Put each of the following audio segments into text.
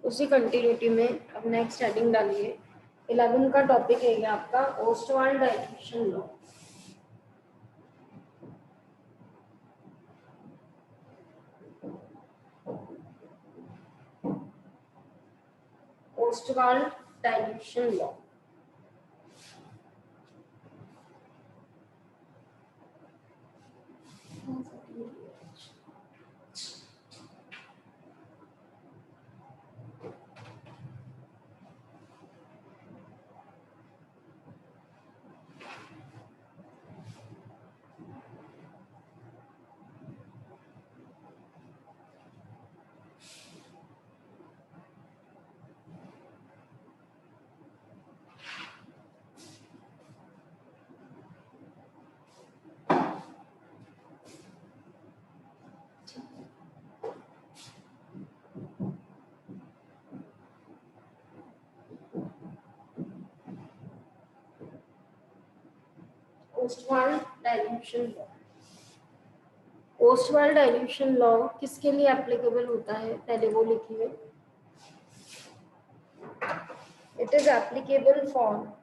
उसी कंटिन्यूटी में अब नेक्स्ट हेडिंग डालिए। 11 का टॉपिक है ये आपका Ostwald dilution law. Ostwald dilution law. Ostwald dilution law. Ostwald dilution law किसके लिए एप्लीकेबल होता है, पहले वो लिखिए। It is applicable for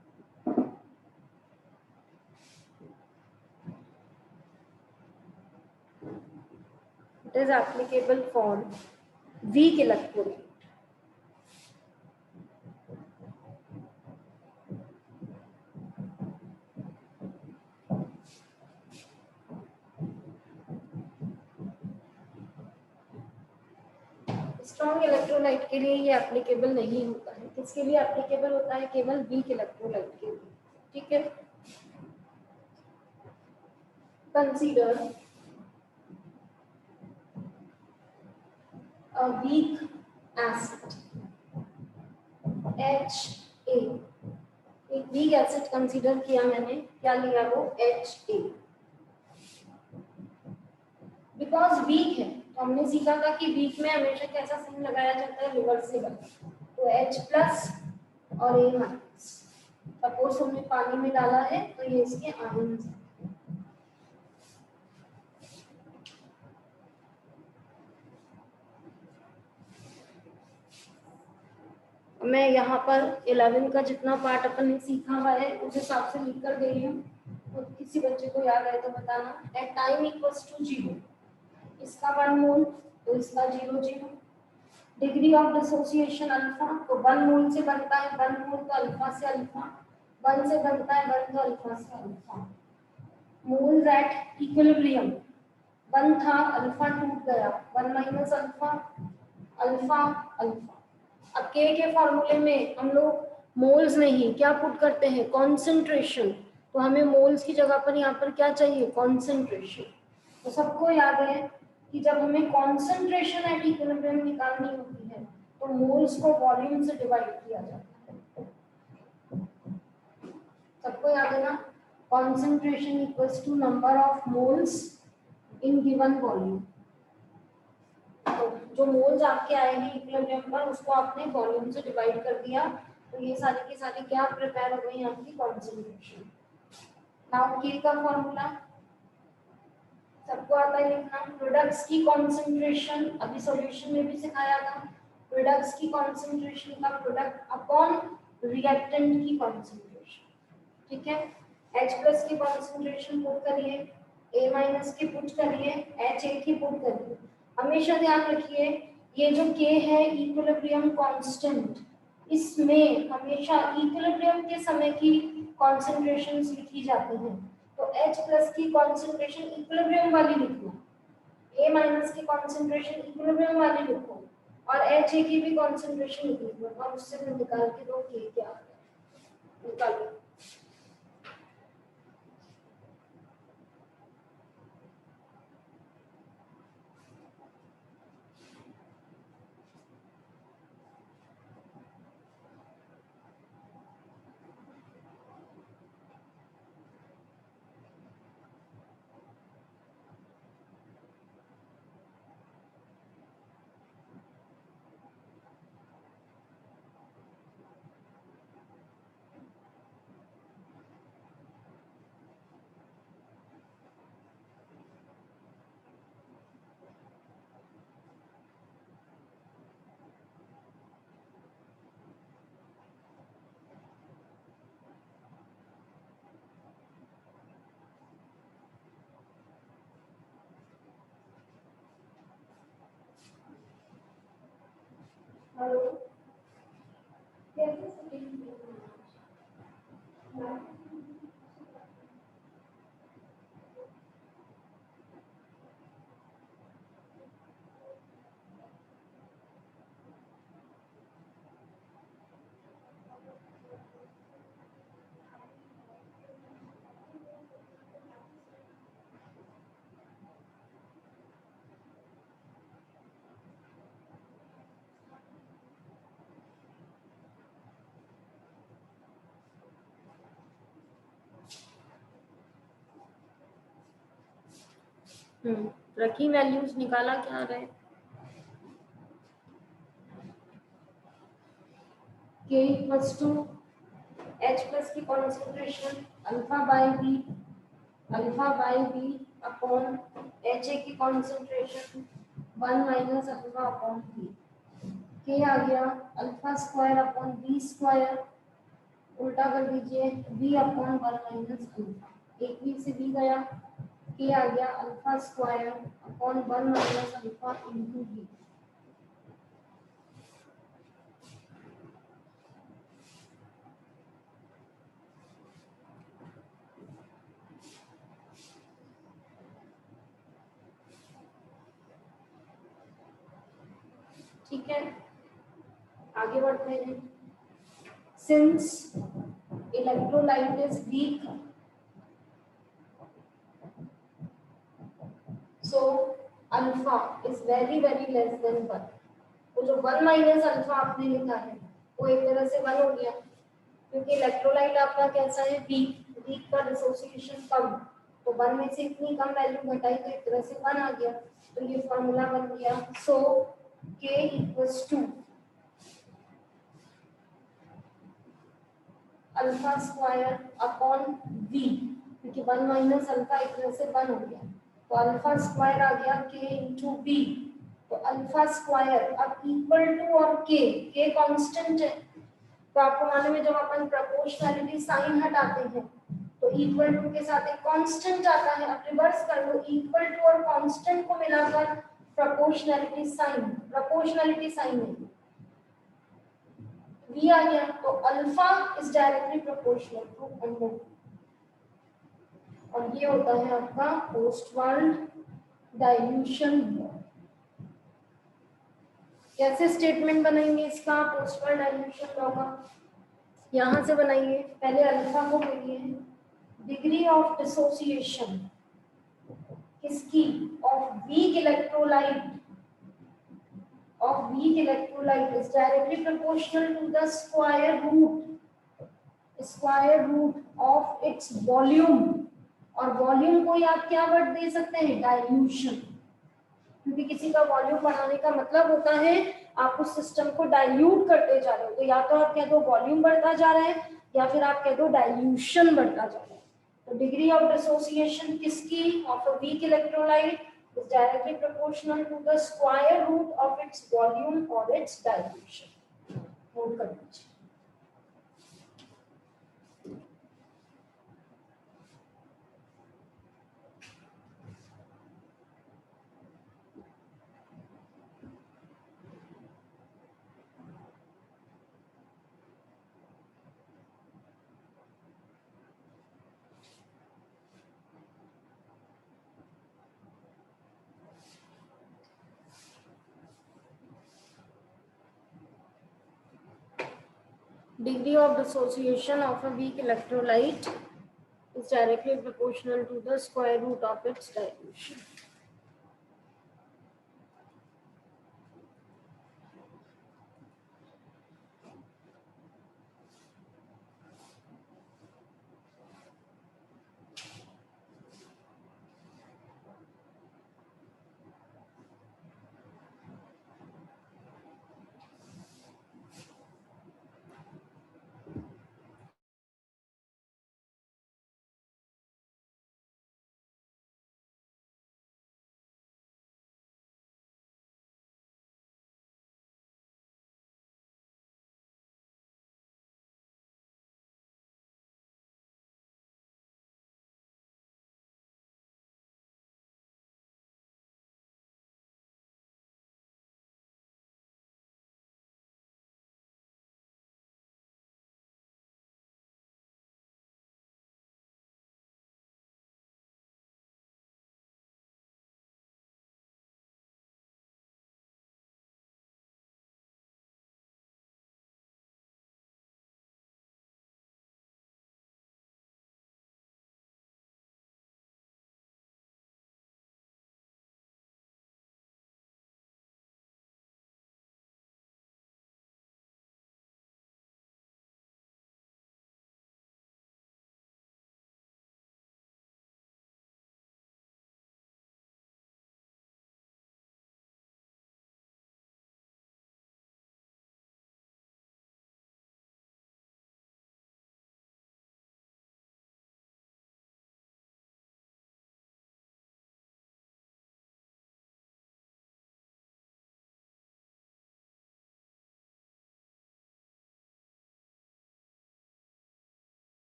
weak electrolyte. Strong electrolyte के लिए ये एप्लीकेबल नहीं होता है। किसके लिए एप्लीकेबल होता है? केवल वीक इलेक्ट्रोलाइट के लिए। ठीक है। Consider a weak acid HA। एक वीक एसिड कंसीडर किया मैंने, क्या लिया वो? HA। बिकॉज वीक है तो हमने सीखा था कि वीक में हमेशा कैसा साइन लगाया जाता है? रिवर्सिबल। तो H प्लस और A माइनस। सपोज हमने पानी में डाला है तो ये इसके आयन्स हैं। मैं यहाँ पर 11 का जितना पार्ट अपन ने सीखा हुआ है उस हिसाब से लिख कर गई हूँ, तो किसी बच्चे को याद है तो बताना। एट टाइम इक्वल्स टू 0, इसका 1 मोल तो इसका 0 0। डिग्री ऑफ डिसोसिएशन अल्फा, तो 1 मोल से बनता है 1 मोल तो अल्फा से अल्फा, 1 से बनता है 1 तो अल्फा से अल्फा। मोल्स एट इक्विलिब्रियम, 1 था अल्फा टूट गया, 1 माइनस अल्फा अल्फा अल्फा। अब के फॉर्मूले में हम लोग मोल्स नहीं क्या पुट करते हैं? कॉन्सेंट्रेशन। तो हमें मोल्स की जगह पर यहाँ पर क्या चाहिए? कॉन्सेंट्रेशन। तो सबको याद है कि जब हमें कॉन्सेंट्रेशन एट इक्विलिब्रियम निकालनी होती है तो मोल्स को वॉल्यूम से डिवाइड किया जाता है। सबको याद है ना? Concentration equals to number of moles in given volume. तो जो मोल्स आपके आएंगे इक्विलिब्रियम पर उसको आपने वॉल्यूम से डिवाइड कर दिया, तो ये सारी की सारी क्या प्रिपेयर हो गई आपकी? कॉन्सेंट्रेशन। नाउ के का फॉर्मूला सबको आता है लिखना। प्रोडक्ट्स की कॉन्सेंट्रेशन अभी सॉल्यूशन में भी सिखाया था। प्रोडक्ट्स की कॉन्सेंट्रेशन का प्रोडक्ट अपॉन रिएक्टेंट की कॉन्सेंट्रेशन। ठीक है। H प्लस की कॉन्सेंट्रेशन पुट करिए, A माइनस की पुट करिए, HA की पुट करिए। हमेशा ध्यान रखिए ये जो K है इक्विलिब्रियम कांस्टेंट, इसमें हमेशा इक्विलिब्रियम के समय की कॉन्सेंट्रेशंस लिखी जाती हैं। तो H प्लस की कॉन्सेंट्रेशन इक्विलिब्रियम वाली लिखो, A माइनस की कॉन्सेंट्रेशन इक्विलिब्रियम वाली लिखो और HA की भी कॉन्सेंट्रेशन लिखो और उससे फिर निकाल के दो K क्या आ गया, निकालो। हेलो, कैसे सेटिंग रखी वैल्यूज निकाला क्या रहे k equals to H plus की concentration alpha by B upon H A की concentration 1 minus alpha upon B के आ गया alpha square upon B square उल्टा कर दीजिए बी अपॉन 1 माइनस अल्फा एक बी से बी गया के आ गया alpha square upon 1 minus alpha into B ठीक है, आगे बढ़ते हैं। Since electrolyte is weak so alpha is very very less than 1। वो जो 1 माइनस अल्फा आपने लिखा है वो एक तरह से 1 हो गया क्योंकि इलेक्ट्रोलाइट आपका कैसा है वीक, वीक का डिसोसिएशन कम, तो 1 में से इतनी कम वैल्यू घटाई तो एक तरह से 1 आ गया, तो ये फॉर्मूला बन गया। So K equals to alpha square upon v क्योंकि 1 माइनस अल्फा एक तरह से 1 हो गया, तो अल्फा स्क्वायर आ गया k इंटू बी, तो अल्फा स्क्वायर अब इक्वल टू और k कांस्टेंट है, तो आपको मालूम है जब अपन प्रोपोर्शनैलिटी साइन हटाते हैं तो इक्वल टू के साथ एक कांस्टेंट आता है, अब रिवर्स कर लो इक्वल टू और कांस्टेंट को मिलाकर प्रोपोर्शनैलिटी साइन है v आ गया, तो alpha is directly proportional to under, और ये होता है आपका पोस्टवर्ल्ड डाइल्यूशन। कैसे स्टेटमेंट बनाएंगे इसका पोस्टवर्ल्ड डाइल्यूशन लॉ का, यहां से बनाइए। पहले अल्फा को बोलिए डिग्री ऑफ डिसोसिएशन किसकी, of weak electrolyte is directly proportional to the square root of its volume, और वॉल्यूम को आप क्या वर्ड दे सकते हैं डाइल्यूशन, क्योंकि किसी का वॉल्यूम बढ़ाने का मतलब होता है आप उस सिस्टम को डाइल्यूट करते जा रहे हो, तो या तो आप कह दो वॉल्यूम बढ़ता जा रहा है या फिर आप कह दो डाइल्यूशन बढ़ता जा रहा है। तो डिग्री ऑफ डिसोसिएशन किसकी of a weak electrolyte is directly proportional to the square root of its volume or its dilution. Note कर लीजिए। Degree of dissociation of a weak electrolyte is directly proportional to the square root of its dilution.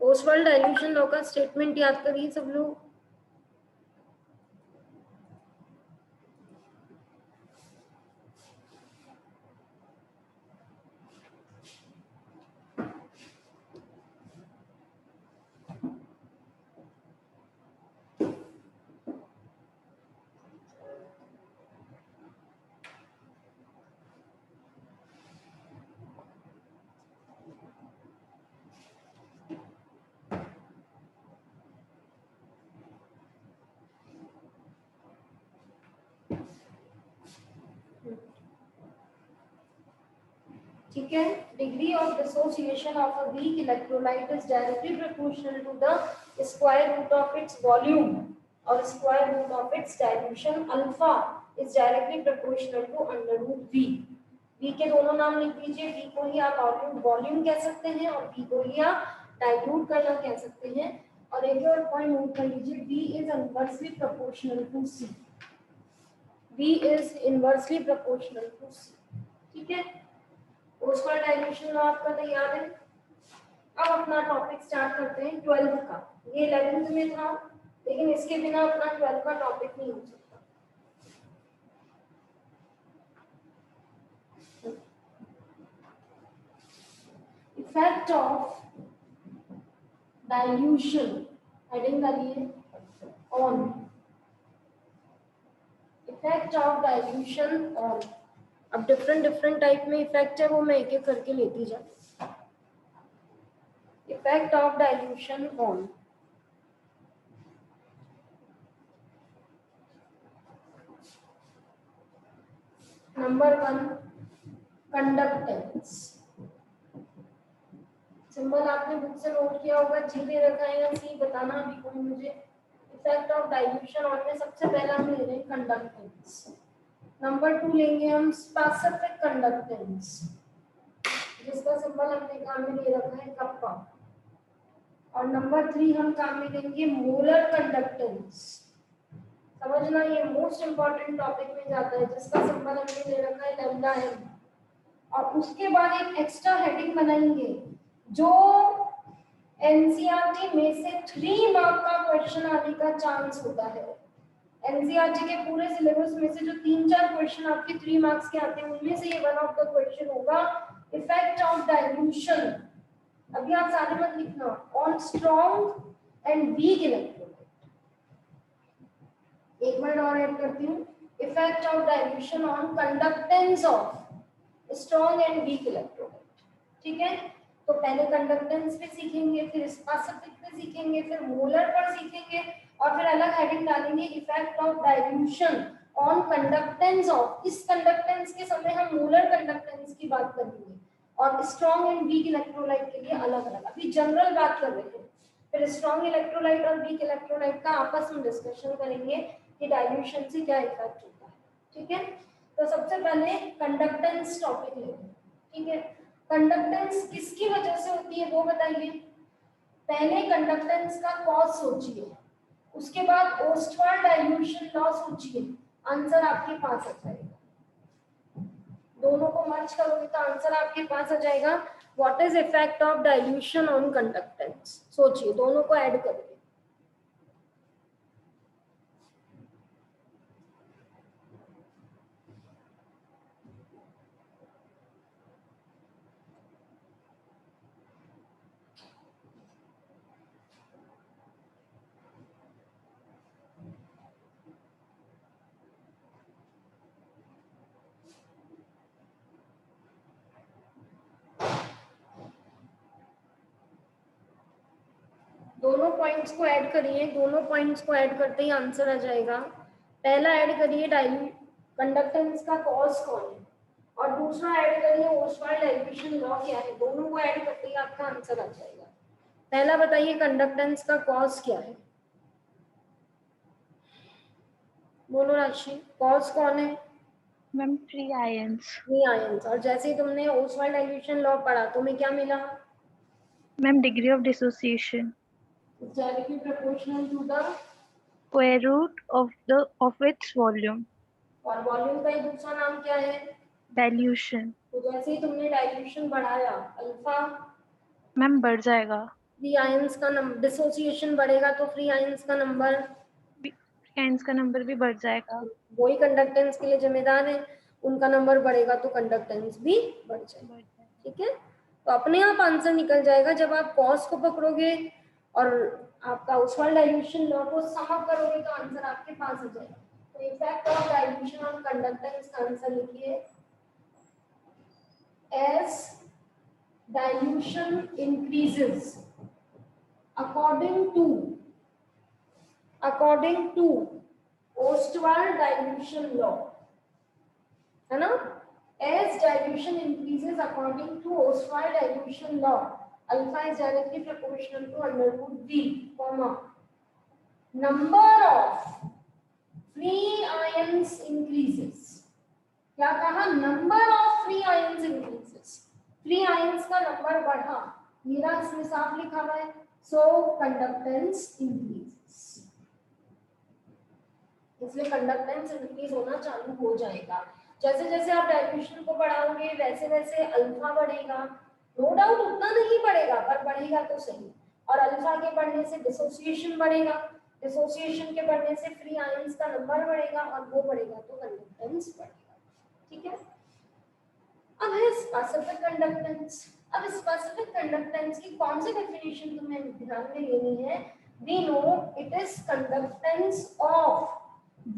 Ostwald dilution law का statement याद करिए सब लोग। ठीक है, degree of dissociation of a weak electrolyte is directly proportional to the square root of its volume और square root of its dilution alpha is directly proportional to under root V. V के दोनों नाम लिख दीजिए, we को ही आप volume कह सकते हैं और वी को ही आप डाइल्यूट करना कह सकते हैं। और एक और पॉइंट नोट कर लीजिए, V is inversely proportional to C, V is inversely proportional to C. ठीक है, ओसवाल्ड डाइल्यूशन आपका तैयार है। अब अपना टॉपिक स्टार्ट करते हैं 12 का। ये 11th में था, लेकिन इसके बिना अपना 12 का टॉपिक नहीं हो सकता। इफेक्ट ऑफ डाइल्यूशन, हेडिंग डालिए on, effect of dilution on. अब डिफरेंट टाइप में इफेक्ट है, वो मैं एक एक करके लेती जाती। Effect of dilution on, number 1 conductance. Symbol आपने बुक से नोट किया होगा, जी दे रखा है या सी, बताना अभी कोई मुझे। इफेक्ट ऑफ डाइल्यूशन ऑन में सबसे पहला हम ले रहे हैं कंडक्टेंस। नंबर 2 लेंगे हम स्पेसिफिक कंडक्टेंस, जिसका सिंबल हमने काम में ले रखा है कप्पा। और नंबर 3 हम काम में लेंगे मोलर कंडक्टेंस। समझना, ये मोस्ट इंपॉर्टेंट टॉपिक में जाता है, जिसका सिंबल हमने ले रखा है लैम्डा एम। और उसके बाद एक एक्स्ट्रा हेडिंग बनाएंगे, जो एनसीईआरटी में से 3 मार्क का क्वेश्चन आने का चांस होता है। एनसीईआरटी के पूरे सिलेबस में से जो 3-4 क्वेश्चन आपके 3 मार्क्स के आते हैं, उनमें से ये वन ऑफ द क्वेश्चन होगा इफेक्ट ऑफ डाइल्यूशन। अभी आप सारे मत लिखना, on strong and weak electrolyte. एक वर्ड और ऐड करती हूँ, effect of dilution on conductance of strong and weak electrolyte. ठीक है, तो पहले कंडक्टेंस पे सीखेंगे, फिर स्पेसिफिक पे सीखेंगे, फिर मोलर पर सीखेंगे, और फिर अलग हेडिंग डालेंगे effect of dilution on conductance of. इस कंडक्टेंस के समय हम मोलर कंडक्टेंस की बात करेंगे और स्ट्रॉन्ग एंड वीक इलेक्ट्रोलाइट के लिए अलग अलग। अभी जनरल बात कर रहे हैं, फिर स्ट्रॉन्ग इलेक्ट्रोलाइट और वीक इलेक्ट्रोलाइट का आपस में डिस्कशन करेंगे कि डाइल्यूशन से क्या इफेक्ट होता है। ठीक है, तो सबसे पहले कंडक्टेंस टॉपिक लेंगे। ठीक है, कंडक्टेंस किसकी वजह से होती है वो बताइए। पहले कंडक्टेंस का कॉज सोचिए, उसके बाद ओस्टवाल्ड डाइल्यूशन लॉ सोचिए, आंसर आपके पास आ जाएगा। दोनों को मर्ज करोगे तो आंसर आपके पास आ जाएगा। What is effect of dilution on conductance, सोचिए, दोनों को ऐड करिए। दोनों पॉइंट्स को ऐड करिए, दोनों पॉइंट्स को ऐड करते ही आंसर आ जाएगा। पहला ऐड करिए कंडक्टेंस का कॉज कौन है, और दूसरा ऐड करिए ओस्वाल्ड डाइल्यूशन लॉ क्या है। दोनों को ऐड करते ही आपका आंसर आ जाएगा। पहला बताइए कंडक्टेंस का कॉज क्या है, बोलो राशि, कॉज कौन है? Ma'am free ions. Free ions. और जैसे ही तुमने ओस्वाल्ड डाइल्यूशन लॉ पढ़ा, तुम्हें क्या मिला? Ma'am degree of dissociation directly proportional to the square root of its volume. और वॉल्यूम का ही दूसरा नाम क्या है? डाइल्यूशन। तो जैसे ही तुमने डाइल्यूशन बढ़ाया, अल्फा मैम बढ़ जाएगा। फ्री आयंस का नंबर, डिसोसिएशन बढ़ेगा तो फ्री आयंस का नंबर भी बढ़ जाएगा। वही कंडक्टेंस के लिए जिम्मेदार है, उनका नंबर बढ़ेगा तो कंडक्टेंस भी बढ़ जाएगा। ठीक है, तो अपने आप आंसर निकल जाएगा जब आप कॉस को पकड़ोगे और आपका ओस्वाल्ड डाइल्यूशन लॉ को सम अप करोगे तो आंसर आपके पास आ जाएगा। तो effect of dilution on conductance का आंसर लिखिए, as dilution increases according to Ostwald dilution law, है ना, as dilution increases according to Ostwald dilution law, alpha is directly proportional to under root v, comma, number of free ions increases। क्या कहा, number of free ions increases, free ions का number बढ़ा, मेरा इसमें साफ लिखा हुआ है, सो कंडक्टेंस इंक्रीजेस, इसलिए कंडक्टेंस इंक्रीज होना चालू हो जाएगा। जैसे जैसे आप डाइल्यूशन को बढ़ाओगे वैसे वैसे अल्फा बढ़ेगा, नो डाउट उतना नहीं बढ़ेगा पर बढ़ेगा तो सही, और अल्फा के बढ़ने से डिसोसिएशन बढ़ेगा, डिसोसिएशन के बढ़ने से फ्री आयंस का नंबर बढ़ेगा, और वो बढ़ेगा तो कंडक्टेंस बढ़ेगा। ठीक है, अब है स्पेसिफिक कंडक्टेंस। अब स्पेसिफिक कंडक्टेंस की कौन सी डेफिनेशन तुम्हें ध्यान में लेनी है, we know it is conductance of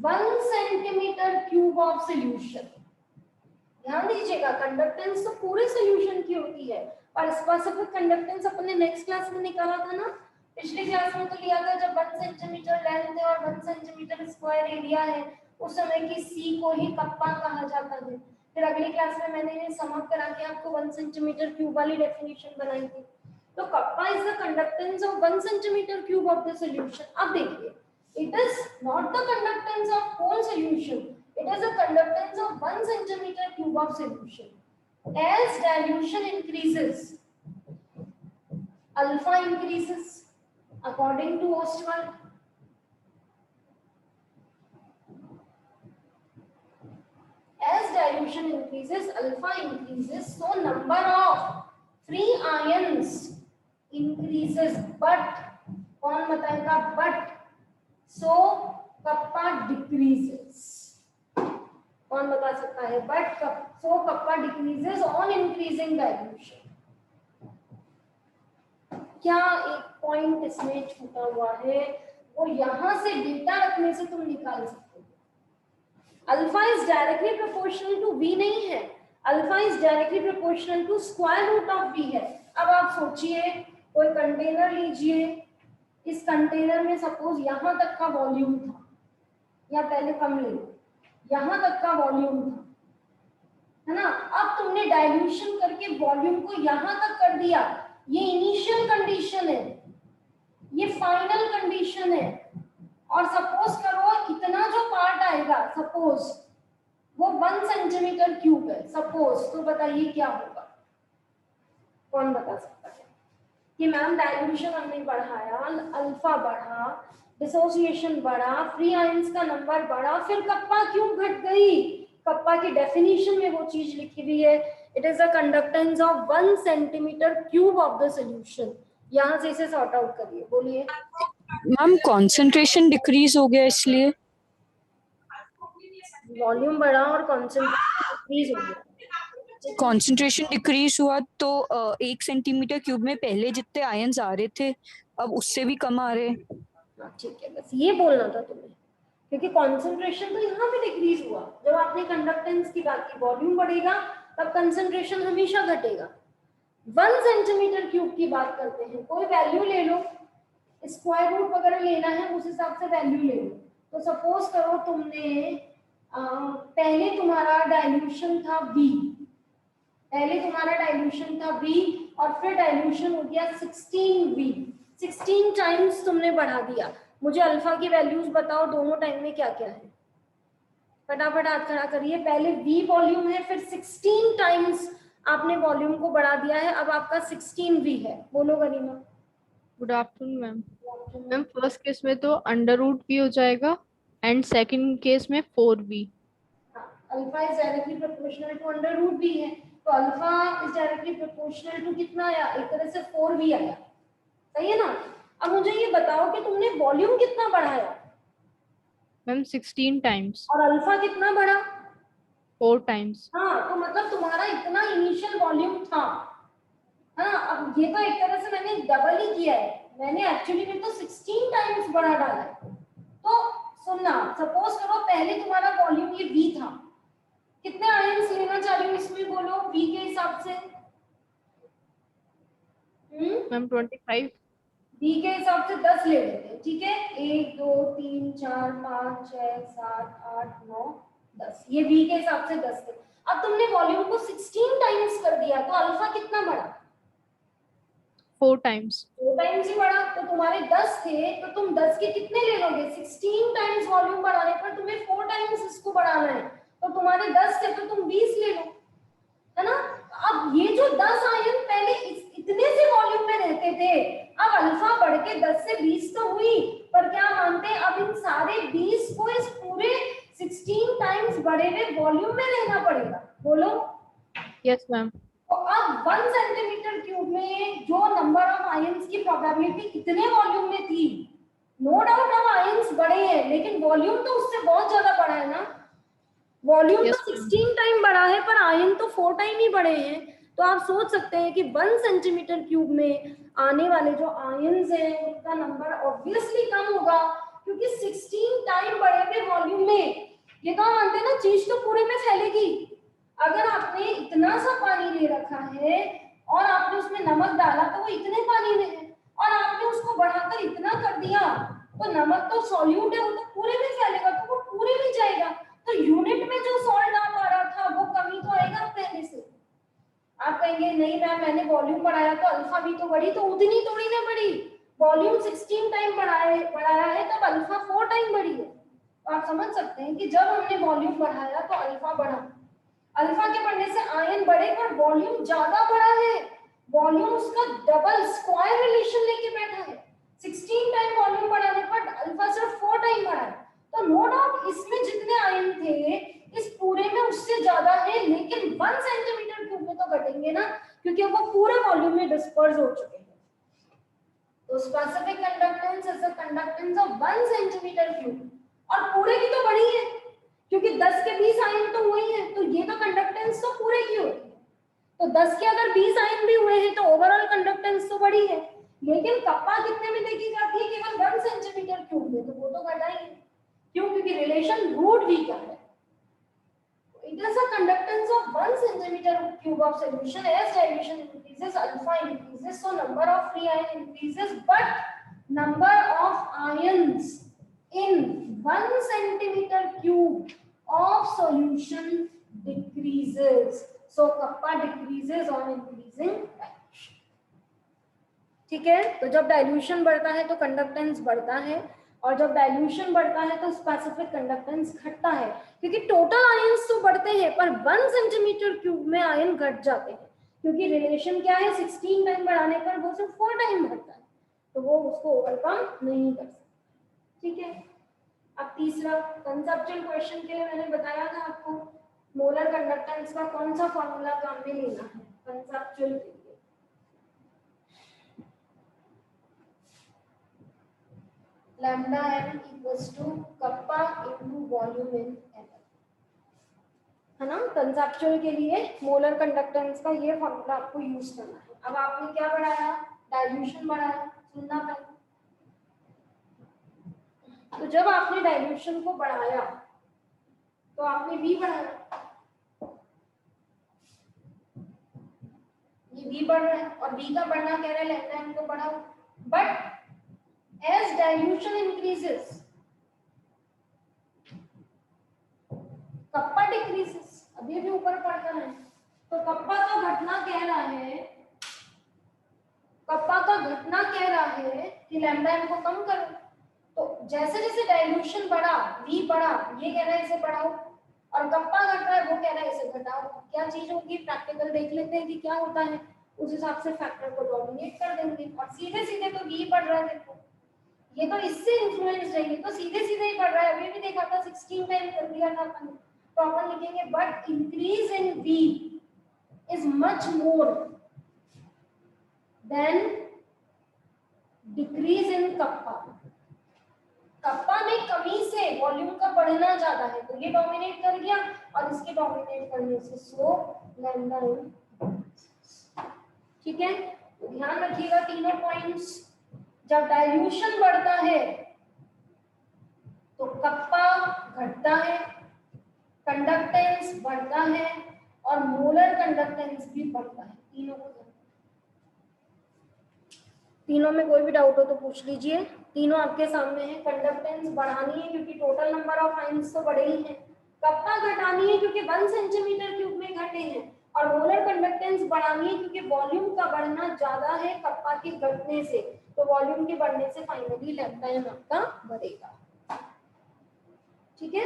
1 centimetre cube of solution. ध्यान दीजिएगा, कंडक्टेंस तो पूरे सॉल्यूशन की होती है, और स्पेसिफिक कंडक्टेंस अपने नेक्स्ट क्लास में निकाला था ना, पिछली क्लास में तो लिया था जब 1 सेंटीमीटर लेंथ है और 1 सेंटीमीटर स्क्वायर एरिया है, उस समय की सी को ही कप्पा कहा जाता है। फिर अगली क्लास में मैंने ये समाप्त करा के आपको 1 सेंटीमीटर क्यूब वाली डेफिनेशन बनाई थी। तो kappa is the conductance of 1 centimetre cube of the solution. अब देखिए, it is not the conductance of whole solution, it is the conductance of 1 centimeter cube of solution. As dilution increases, alpha increases according to Ostwald. As dilution increases, alpha increases, so number of free ions increases, but कौन बताएगा, but so kappa decreases, कौन बता सकता है, but so kappa decreases on increasing dilution। क्या एक point इसमें छूटा हुआ है, वो यहां से डेटा रखने से तुम निकाल सकते हो। Alpha is directly proportional to v नहीं है, alpha is directly proportional to square root of v है। अब आप सोचिए, कोई कंटेनर लीजिए, इस कंटेनर में सपोज यहां तक का वॉल्यूम था, या पहले कम ले लो, यहां तक का वॉल्यूम था, है ना, अब तुमने डाइल्यूशन करके वॉल्यूम को यहां तक कर दिया, ये इनिशियल कंडीशन है, ये फाइनल कंडीशन है, और सपोज करो इतना जो पार्ट आएगा, सपोज वो 1 सेंटीमीटर क्यूब है सपोज, तो बताइए क्या होगा, कौन बता सकता है कि मैम डाइल्यूशन हमने बढ़ाया, अल्फा बढ़ा, डिसोसिएशन बढ़ा, फ्री आयंस का नंबर बढ़ा, फिर कप्पा क्यों घट गई? कप्पा की डेफिनेशन में वो चीज लिखी हुई है, it is the conductance of 1 centimetre cube of the solution. यहां से इसे सॉर्ट आउट करिए, बोलिए। मैम कंसंट्रेशन डिक्रीज हो गया इसलिए, वॉल्यूम बढ़ा और कंसंट्रेशन डिक्रीज हो गया। कंसंट्रेशन डिक्रीज हुआ तो 1 सेंटीमीटर क्यूब में पहले जितने आयंस आ रहे थे अब उससे भी कम आ रहे। ठीक है, बस ये बोलना था तुम्हें, क्योंकि कंसंट्रेशन तो यहाँ पे डिक्रीज हुआ जब आपने कंडक्टेंस की बात की, वॉल्यूम बढ़ेगा तब कंसंट्रेशन हमेशा घटेगा। 1 सेंटीमीटर क्यूब की बात करते हैं, कोई वैल्यू ले लो, स्क्वायर रूट वगैरह लेना है उस हिसाब से वैल्यू ले लो। तो सपोज करो तुमने पहले तुम्हारा डाइल्यूशन था V, पहले तुम्हारा डाइल्यूशन था V और फिर डाइल्यूशन हो गया 16V, 16 टाइम्स तुमने बढ़ा दिया। मुझे अल्फा की वैल्यूज बताओ दोनों टाइम में क्या क्या है, फटाफट हाथ खड़ा करिए। पहले V वॉल्यूम है, फिर 16 टाइम्स आपने वॉल्यूम को बढ़ा दिया है, अब आपका 16V है। बोलो Garima. Good afternoon ma'am. Ma'am first case में तो अंडर रूट v हो जाएगा एंड सेकंड केस में 4v। Alpha is directly proportional to under root v है, तो alpha is directly proportional to कितना आया, एक तरह से 4v आया, सही है ना। अब मुझे ये बताओ कि तुमने वॉल्यूम कितना बढ़ाया? मैम 16 टाइम्स, और अल्फा कितना बढ़ा? 4 टाइम्स। हाँ, तो मतलब तुम्हारा इतना इनिशियल वॉल्यूम था, हाँ। अब ये तो एक तरह से मैंने डबल ही किया है, मैंने एक्चुअली में तो 16 टाइम्स बढ़ा डाला है। तो सुनना, सपोज करो पहले तुम्हारा वॉल्यूम ये V था, कितने आयंस लेना चाह रही हो इसमें बोलो V के हिसाब से? मैम 25। V के हिसाब से 10 ले लेते हैं, ठीक है। 1 2 3 4 5 6 7 8 9 10, ये V के हिसाब से 10 थे। अब तुमने वॉल्यूम को 16 टाइम्स कर दिया, तो अल्फा कितना बढ़ा? 4 टाइम्स। 2 टाइम्स ही बढ़ा। तो तुम्हारे 10 थे, तो तुम 10 के कितने ले लोगे? 16 टाइम्स वॉल्यूम बढ़ाने पर तुम्हें 4 टाइम्स इसको बढ़ाना है, तो तुम्हारे 10 थे तो तुम 20 ले लो, है ना। अब ये जो 10 आयन पहले इतने से वॉल्यूम में रहते थे, अब अल्फा बढ़ के 10 से 20 तो हुई, पर क्या मानते हैं अब इन सारे 20 को इस पूरे 16 टाइम्स बढ़े हुए वॉल्यूम में रहना पड़ेगा, बोलो। Yes ma'am. तो अब 1 सेंटीमीटर क्यूब में जो नंबर ऑफ आयंस की प्रोबेबिलिटी इतने वॉल्यूम में थी, नो डाउट अब आयंस बढ़े हैं, लेकिन वॉल्यूम तो उससे बहुत ज्यादा बढ़ा है ना। वॉल्यूम Yes, तो ma'am. 16 टाइम बढ़ा है, पर आयन तो 4 टाइम ही बढ़े हैं। तो आप सोच सकते हैं कि 1 सेंटीमीटर क्यूब में आने वाले जो आयंस हैं उनका नंबर ऑब्वियसली कम होगा, क्योंकि 16 टाइम बढ़े हुए वॉल्यूम में, ये तो हम मानते हैं ना, चीज तो पूरे में फैलेगी। अगर आपने इतना सा पानी ले रखा है और आपने उसमें नमक डाला तो वो इतने पानी में है, और आपने उसको बढ़ाकर इतना कर दिया, तो नमक तो सॉल्यूट है, वो तो पूरे में फैलेगा, तो वो पूरे में जाएगा। तो यूनिट में जो सॉल्ट आ रहा था वो कमी तो आएगा पहले से। आप कहेंगे नहीं मैम मैंने वॉल्यूम बढ़ाया तो अल्फा भी तो बढ़ी, तो उतनी थोड़ी ना बढ़ी। वॉल्यूम 16 टाइम बढ़ाया है तब अल्फा 4 टाइम बढ़ी है। तो आप समझ सकते हैं कि जब हमने वॉल्यूम बढ़ाया तो अल्फा बढ़ा। अल्फा के बढ़ने से आयन बढ़े, पर वॉल्यूम ज्यादा बढ़ा है, वॉल्यूम उसका डबल स्क्वायर रिलेशन लेके बैठा है। 16 टाइम वॉल्यूम बढ़ाने पर अल्फा सिर्फ 4 टाइम बढ़ा है। तो नो डाउट इसमें जितने आयन थे इस पूरे में उससे ज्यादा है, लेकिन 1 सेंटीमीटर क्यूब में तो घटेंगे ना, क्योंकि वो पूरे वॉल्यूम में डिस्पर्स हो चुके हैं। तो specific conductance is the conductance of 1 centimetre cube, और पूरे की तो बड़ी है, क्योंकि 10 के 20 आयन तो हुए हैं, तो ये तो कंडक्टेंस तो पूरे की होती है। तो 10 के अगर 20 आयन भी हुए हैं तो ओवरऑल कंडक्टेंस तो बड़ी है, लेकिन कप्पा कितने में देखी जाती है? केवल 1 सेंटीमीटर क्यूब में, तो वो तो घटा ही है। क्यों? क्योंकि रिलेशन रूट v का है। It is a conductance of 1 centimeter cube of solution. As dilution increases, alpha increases, so number of free ion increases, but number of ions in 1 centimeter cube of solution decreases. So kappa decreases on increasing dilution. ठीक है, तो जब dilution बढ़ता है तो conductance बढ़ता है, और जब डाइल्यूशन बढ़ता है तो स्पेसिफिक कंडक्टेंस घटता है, क्योंकि टोटल आयंस तो बढ़ते हैं पर 1 सेंटीमीटर क्यूब में आयन घट जाते हैं, क्योंकि रिलेशन क्या है? 16 टाइम बढ़ाने पर वो सिर्फ 4 टाइम बढ़ता है, तो वो उसको ओवरकम नहीं कर सकता। ठीक है, अब तीसरा कंसेप्चुअल क्वेश्चन के लिए मैंने बताया था आपको मोलर कंडक्टेंस का कौन सा फॉर्मूला काम में लेना है कंसेप्चुअल के लिए। lambda m equals to kappa into volume in ml, है ना। कंसेप्चुअल के लिए मोलर कंडक्टेंस का ये फॉर्मूला आपको यूज करना है। अब आपने क्या बढ़ाया? डाइल्यूशन बढ़ाया। सुनना पहले, तो जब आपने डाइल्यूशन को बढ़ाया तो आपने V बढ़ाया, ये V बढ़ रहा है और V का बढ़ना कह रहा है lambda m को बढ़ाओ, but as dilution increases kappa decreases, अभी भी ऊपर पड़ता है, तो कप्पा का घटना कह रहा है, कप्पा का घटना कह रहा है कि लैम्डा m को कम करो। तो जैसे जैसे डाइल्यूशन बढ़ा V बढ़ा, ये कह रहा है इसे बढ़ाओ, और कप्पा घट रहा है वो कह रहा है इसे घटाओ। क्या चीज होगी? प्रैक्टिकल देख लेते हैं कि क्या होता है, उस हिसाब से फैक्टर को डोमिनेट कर देंगे। और सीधे सीधे तो V बढ़ रहा है, देखो ये तो इससे इन्फ्लुएंस है, ये तो सीधे सीधे ही बढ़ रहा है। अभी भी देखा था 16 टाइम कर दिया था अपन, तो अपन लिखेंगे but increase in V is much more than decrease in kappa, kappa में कमी से वॉल्यूम का बढ़ना ज्यादा है, तो ये डोमिनेट कर गया और इसके डोमिनेट करने से सो लैम्डा इन। ठीक है, तो ध्यान रखिएगा तीनों पॉइंट्स। जब डाइल्यूशन बढ़ता है तो कप्पा घटता है, कंडक्टेंस बढ़ता है और मोलर कंडक्टेंस भी बढ़ता है। तीनों में कोई भी डाउट हो तो पूछ लीजिए, तीनों आपके सामने है। कंडक्टेंस बढ़ानी है क्योंकि टोटल नंबर ऑफ आयंस तो बढ़े ही हैं, कप्पा घटानी है क्योंकि 1 सेंटीमीटर क्यूब में घटे हैं, और मोलर कंडक्टेंस बढ़ानी है क्योंकि वॉल्यूम का बढ़ना ज्यादा है कप्पा के घटने से, तो वॉल्यूम के बढ़ने से फाइनली लैम्डा एम आपका बढ़ेगा। ठीक है,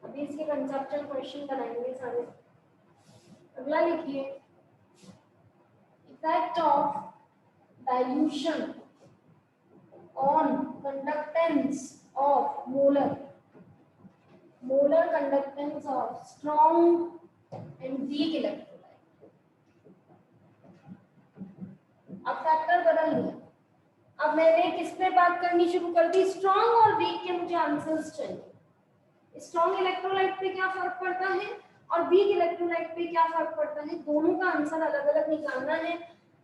अभी इसके कंसेप्चुअल क्वेश्चन बनाएंगे सारे। अगला लिखिए, effect of dilution on conductance of molar conductance of strong and weak electrolyte. अब फैक्टर बदल दिया, अब मैंने किस पे बात करनी शुरू कर दी, स्ट्रॉन्ग और वीक के मुझे आंसर्स चाहिए। स्ट्रॉन्ग इलेक्ट्रोलाइट पे क्या फर्क पड़ता है और वीक इलेक्ट्रोलाइट पे क्या फर्क पड़ता है, दोनों का आंसर अलग अलग निकालना है।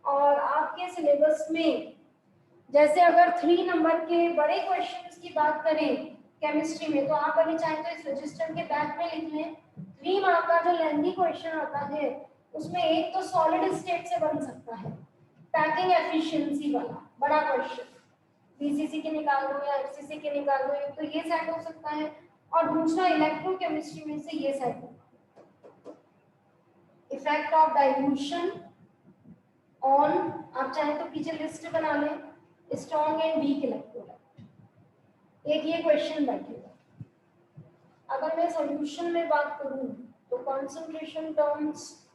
और आपके सिलेबस में जैसे अगर 3 नंबर के बड़े क्वेश्चंस की बात करें केमिस्ट्री में, तो आप अभी चाहे तो इस रजिस्टर के बैक में लिख लें। 3 मार्क का जो लेंथी क्वेश्चन आता है उसमें एक तो सॉलिड स्टेट से बन सकता है, पैकिंग एफिशिएंसी वाला बड़ा क्वेश्चन, बीसीसी के निकाल दो या एफसीसी के निकाल दो, एक तो ये सेट हो सकता है, और दूसरा इलेक्ट्रोकेमिस्ट्री में से ये सेट होगा। इफेक्ट ऑफ डाइल्यूशन ऑन, आप चाहे तो पीछे लिस्ट बना लें, स्ट्रॉन्ग एंड वीक इलेक्ट्रोलाइट, एक ये क्वेश्चन बैठेगा। अगर मैं सॉल्यूशन में बात करूं तो कंसंट्रेशन टर्म्स,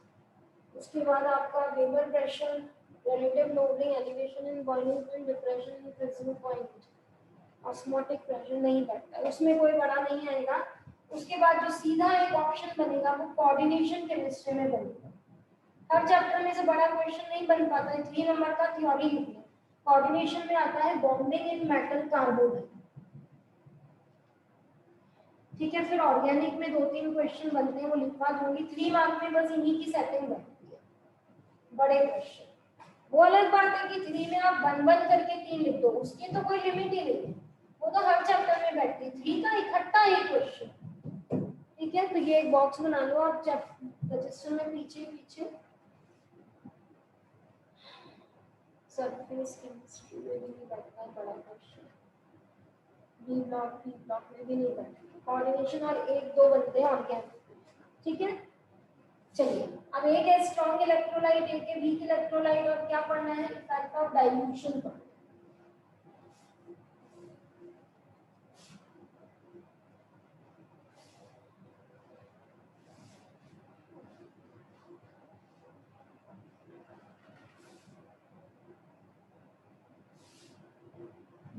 उसके बाद आपका weber pressure, relative loading, elevation in boiling point, depression in freezing point, osmotic pressure नहीं बैठता, उसमें कोई बड़ा नहीं आएगा। उसके बाद जो सीधा एक ऑप्शन बनेगा वो कोऑर्डिनेशन केमिस्ट्री में बनेगा। हर चैप्टर में से बड़ा क्वेश्चन नहीं बन पाता है, 3 नंबर का थ्योरी लिखना, कोऑर्डिनेशन में आता है बॉन्डिंग इन मेटल कार्बोनाइट। ठीक है, फिर ऑर्गेनिक में 2-3 क्वेश्चन बनते हैं, वो लिखवा दूंगी। 3 मार्क में बस इन्हीं की सेटिंग बनती है, बड़े क्वेश्चन। वो अलग बात है कि 3 में आप बन करके 3 लिख दो, उसकी तो कोई लिमिट ही नहीं है, वो तो हर चैप्टर में बैठती है। 3 का इकट्ठा एक क्वेश्चन। ठीक है, तो ये एक बॉक्स बना लो आप रजिस्टर में पीछे सरफेस केमिस्ट्री में भी नहीं बैठता है बड़ा क्वेश्चन, बी ब्लॉक में भी नहीं बैठता, कोऑर्डिनेशन और 1-2 बनते हैं ऑर्गेनिक। ठीक है, चलिए अब एक है स्ट्रॉन्ग इलेक्ट्रोलाइट, एक है वीक इलेक्ट्रोलाइट, और क्या पढ़ना है, इफेक्ट ऑफ डाइल्यूशन पढ़ना है।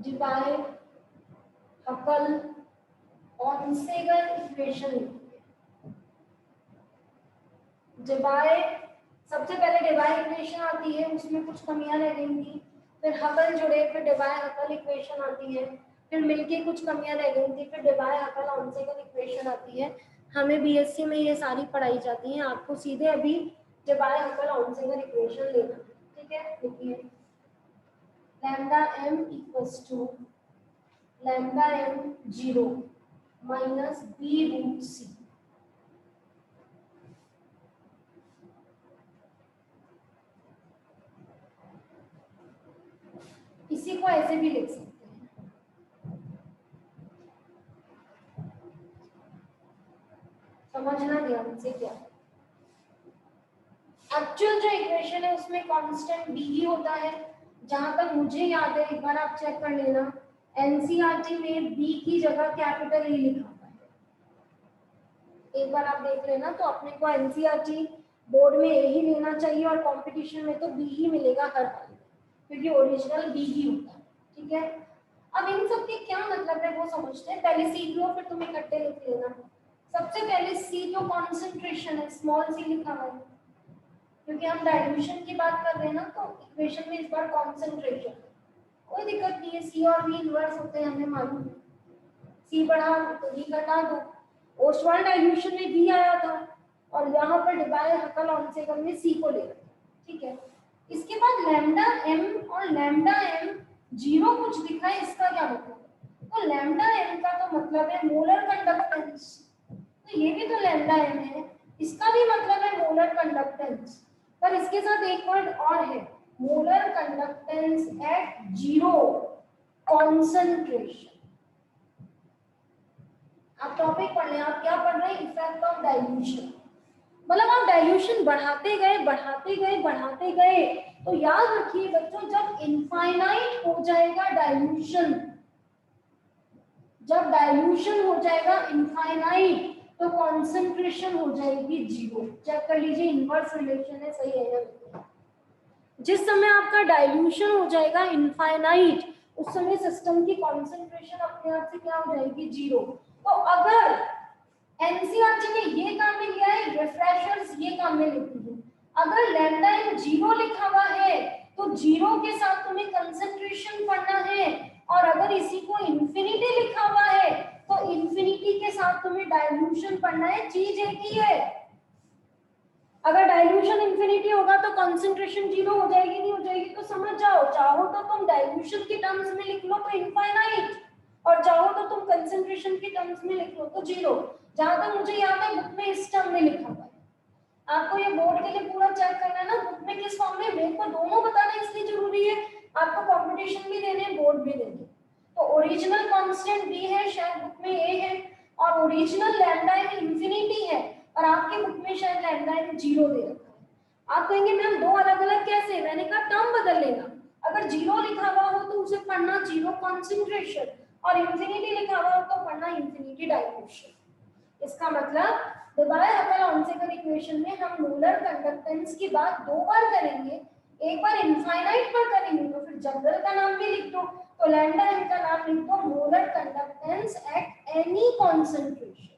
Debye Huckel Onsager equation. Debye, सबसे पहले डिवाइड इक्वेशन आती है, उसमें कुछ कमियां रह गई थी, फिर हकल जुड़े, फिर डिवाइड हकल इक्वेशन आती है, फिर मिलके कुछ कमियां रह गई थी, फिर डिवाइड हकल ऑनसेगर इक्वेशन आती है। हमें बीएससी में ये सारी पढ़ाई जाती हैं, आपको सीधे अभी डिवाइड हकल ऑनसेगर इक्वेशन लेना। ठीक है, लिखिए lambda M equals to lambda M 0 minus B root C. इसी को ऐसे भी लिख सकते हैं, समझना ध्यान से क्या है। एक्चुअल जो इक्वेशन है उसमें कांस्टेंट बी ही होता है, जहां तक मुझे याद है, एक बार आप चेक कर लेना, एनसीईआरटी में बी की जगह कैपिटल ई लिखा हुआ है, एक बार आप देख लेना। तो अपने को एनसीईआरटी बोर्ड में ए ही लेना चाहिए और कंपटीशन में तो बी ही मिलेगा हर बार, क्योंकि ओरिजिनल बी ही होता है। ठीक है, अब इन सब के क्या मतलब है वो समझते हैं। पहले सी लो, फिर तुम इकट्ठे लिख लेना। सबसे पहले सी जो कॉन्सेंट्रेशन है, स्मॉल सी लिखा हुआ है, क्योंकि हम डाइल्यूशन की बात कर रहे हैं ना, तो इक्वेशन में इस बार कॉन्सेंट्रेशन, कोई दिक्कत नहीं है, सी और वी इनवर्स होते हैं, हमें मालूम है, सी बढ़ा तो वी घटा दो। ओस्वाल्ड डाइल्यूशन में वी आया था और यहाँ पर डिबाय हकल ऑनसेकल में सी को ले रहे, ठीक है। इसके बाद लैम्डा एम और लैम्डा एम जीरो कुछ दिखा है, इसका क्या मतलब है? तो लैम्डा एम का तो मतलब है मोलर कंडक्टेंस, तो ये भी तो लैम्डा एम है, इसका भी मतलब है मोलर कंडक्टेंस, पर इसके साथ एक वर्ड और है, molar conductance at zero concentration. आप टॉपिक पढ़ लें, आप क्या पढ़ रहे हैं, इफेक्ट ऑफ डाइल्यूशन, मतलब आप डाइल्यूशन बढ़ाते गए बढ़ाते गए बढ़ाते गए, तो याद रखिए बच्चों, जब इनफाइनाइट हो जाएगा डाइल्यूशन, जब डाइल्यूशन हो जाएगा इनफाइनाइट, तो कॉन्सेंट्रेशन हो जाएगी जीरो। चेक कर लीजिए, इनवर्स रिलेशन है, सही है ना? जिस समय आपका डाइल्यूशन हो जाएगा इनफाइनाइट, उस समय सिस्टम की कॉन्सेंट्रेशन अपने आप से क्या हो जाएगी, जीरो। तो अगर एनसीईआरटी ने ये काम में लिया है, रिफ्रेशर्स ये काम में लिखी है, अगर लैम्डा इन जीरो लिखा हुआ है तो जीरो के साथ तुम्हें कंसंट्रेशन पढ़ना है, और अगर इसी को इंफिनिटी लिखा हुआ है तो इंफिनिटी के साथ तुम्हें डाइल्यूशन पढ़ना है, चीज एक ही है। अगर डाइल्यूशन इंफिनिटी होगा तो कंसंट्रेशन जीरो हो जाएगी, नहीं हो जाएगी? तो समझ जाओ, चाहो तो तुम डाइल्यूशन के टर्म्स में लिख लो तो इनफाइनाइट, और चाहो तो तुम कंसंट्रेशन के टर्म्स में लिख लो तो जीरो। जहां तक मुझे याद है बुक में इस टर्म में लिखा हुआ है, आपको ये बोर्ड के लिए पूरा चेक करना है ना, बुक में किस फॉर्म में, मेरे को दोनों बताना इसलिए जरूरी है, आपको कंपटीशन भी देने बोर्ड भी देने। तो ओरिजिनल कांस्टेंट बी है, शायद बुक में ए है, और ओरिजिनल लैम्डा इंफिनिटी है, और आपके बुक में शायद लैम्डा जीरो दे रखा है। आप कहेंगे मैम दो अलग अलग कैसे, मैंने कहा टर्म बदल लेना, अगर जीरो लिखा हुआ हो तो उसे पढ़ना जीरो कॉन्सेंट्रेशन, और इंफिनिटी लिखा हुआ हो तो पढ़ना इंफिनिटी डाइल्यूशन। इसका मतलब डिबाय हकल ऑनसेकल इक्वेशन में हम मोलर कंडक्टेंस की बात दो बार करेंगे, एक बार इनफाइनाइट पर करेंगे तो फिर जनरल का नाम भी लिख दो, तो लैम्डा एम का नाम लिख दो molar conductance at any concentration.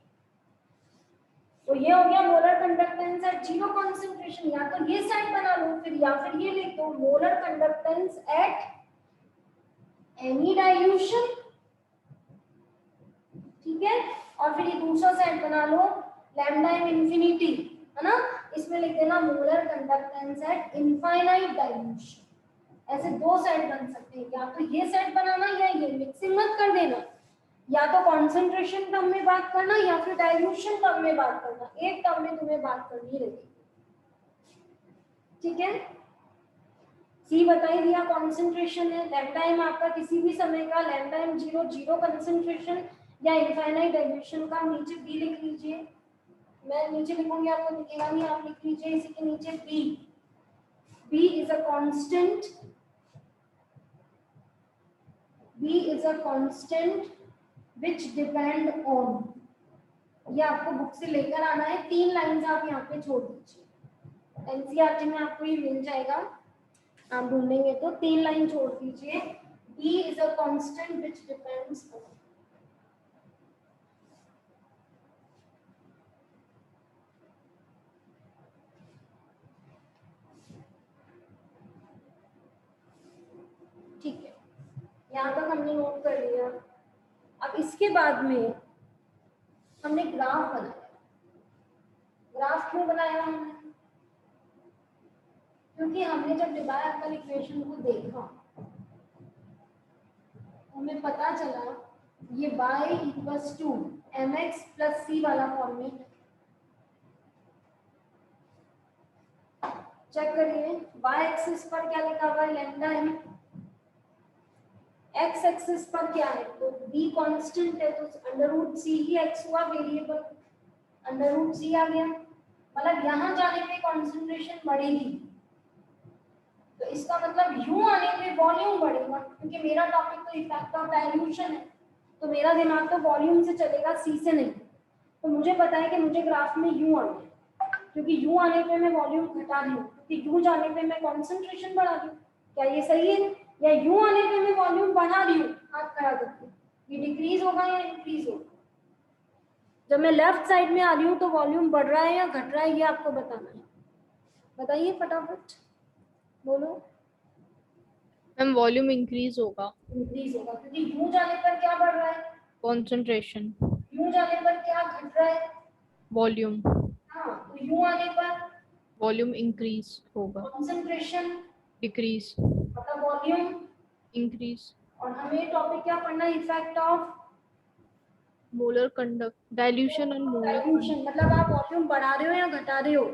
तो ये हो गया molar conductance at zero concentration, या तो ये साइड बना लो फिर, या फिर ये लिख दो molar conductance at any dilution, ठीक है। और फिर ये दूसरा सेट बना लो लैम्डा एम इंफिनिटी, है ना, इसमें लिख देना molar conductance eight infinite dilution. ऐसे दो सेट बन सकते हैं, या तो ये सेट बनाना या ये, मिक्सिंग मत कर देना, या तो कंसंट्रेशन टर्म में बात करना या फिर डाइल्यूशन टर्म में बात करना, एक टर्म में तुम्हें बात करनी रहेगी, ठीक है। सी बता ही दिया, कंसंट्रेशन है, लैम्डा एम आपका किसी भी समय का, lambda M zero zero concentration या इनफाइनाइट डाइल्यूशन का, नीचे बी लिख लीजिए, मैं नीचे लिखूंगी आपको दिखेगा नहीं, आप लिख लीजिए इसी के नीचे B, B is a constant, B is a constant which depend on, ये आपको बुक से लेकर आना है, 3 लाइंस आप यहाँ पे छोड़ दीजिए, एनसीईआरटी में आपको ये मिल जाएगा, आप ढूंढेंगे तो 3 लाइन छोड़ दीजिए, B is a constant which depends on, ठीक है, यहाँ तक हमने नोट कर लिया। अब इसके बाद में हमने ग्राफ बनाया, ग्राफ क्यों बनाया हमने, क्योंकि हमने जब डिबाय हकल इक्वेशन को देखा हमें पता चला ये y equals to mx plus c वाला फॉर्मेट, चेक करिए, y एक्सिस पर क्या लिखा हुआ है, लैम्डा एम, x एक्सिस पर क्या है, तो b कांस्टेंट है, तो अंडर रूट c ही x हुआ वेरिएबल, अंडर रूट c आ गया, मतलब यहाँ जाने पे कंसंट्रेशन बढ़ेगी, तो इसका मतलब u आने पे वॉल्यूम बढ़ेगा, क्योंकि मेरा टॉपिक तो इफेक्ट ऑफ डाइल्यूशन है, तो मेरा दिमाग तो वॉल्यूम से चलेगा, c से नहीं, तो मुझे पता है कि मुझे ग्राफ में u आना है, क्योंकि u आने पे मैं वॉल्यूम घटा रही हूँ, क्योंकि u जाने पे मैं कंसंट्रेशन बढ़ा रही हूँ, क्या ये सही है, या u आने पे मैं वॉल्यूम बढ़ा रही हूँ, हाथ खड़ा करके, ये डिक्रीज होगा या इंक्रीज होगा, जब मैं लेफ्ट साइड में आ रही हूँ तो वॉल्यूम बढ़ रहा है या घट रहा है, ये आपको बताना है, बताइए फटाफट, बोलो। मैम वॉल्यूम इंक्रीज होगा, इंक्रीज होगा क्योंकि यूं जाने पर क्या बढ़ रहा है, कंसंट्रेशन, यूं जाने पर क्या घट रहा है, वॉल्यूम, हाँ तो यूं आने पर वॉल्यूम इंक्रीज होगा, कंसंट्रेशन डिक्रीज, मतलब वॉल्यूम। इंक्रीज, और हमें टॉपिक क्या पढ़ना है, effect of molar conduct, dilution and molar dilution, मतलब आप वॉल्यूम बढ़ा रहे हो या घटा रहे हो,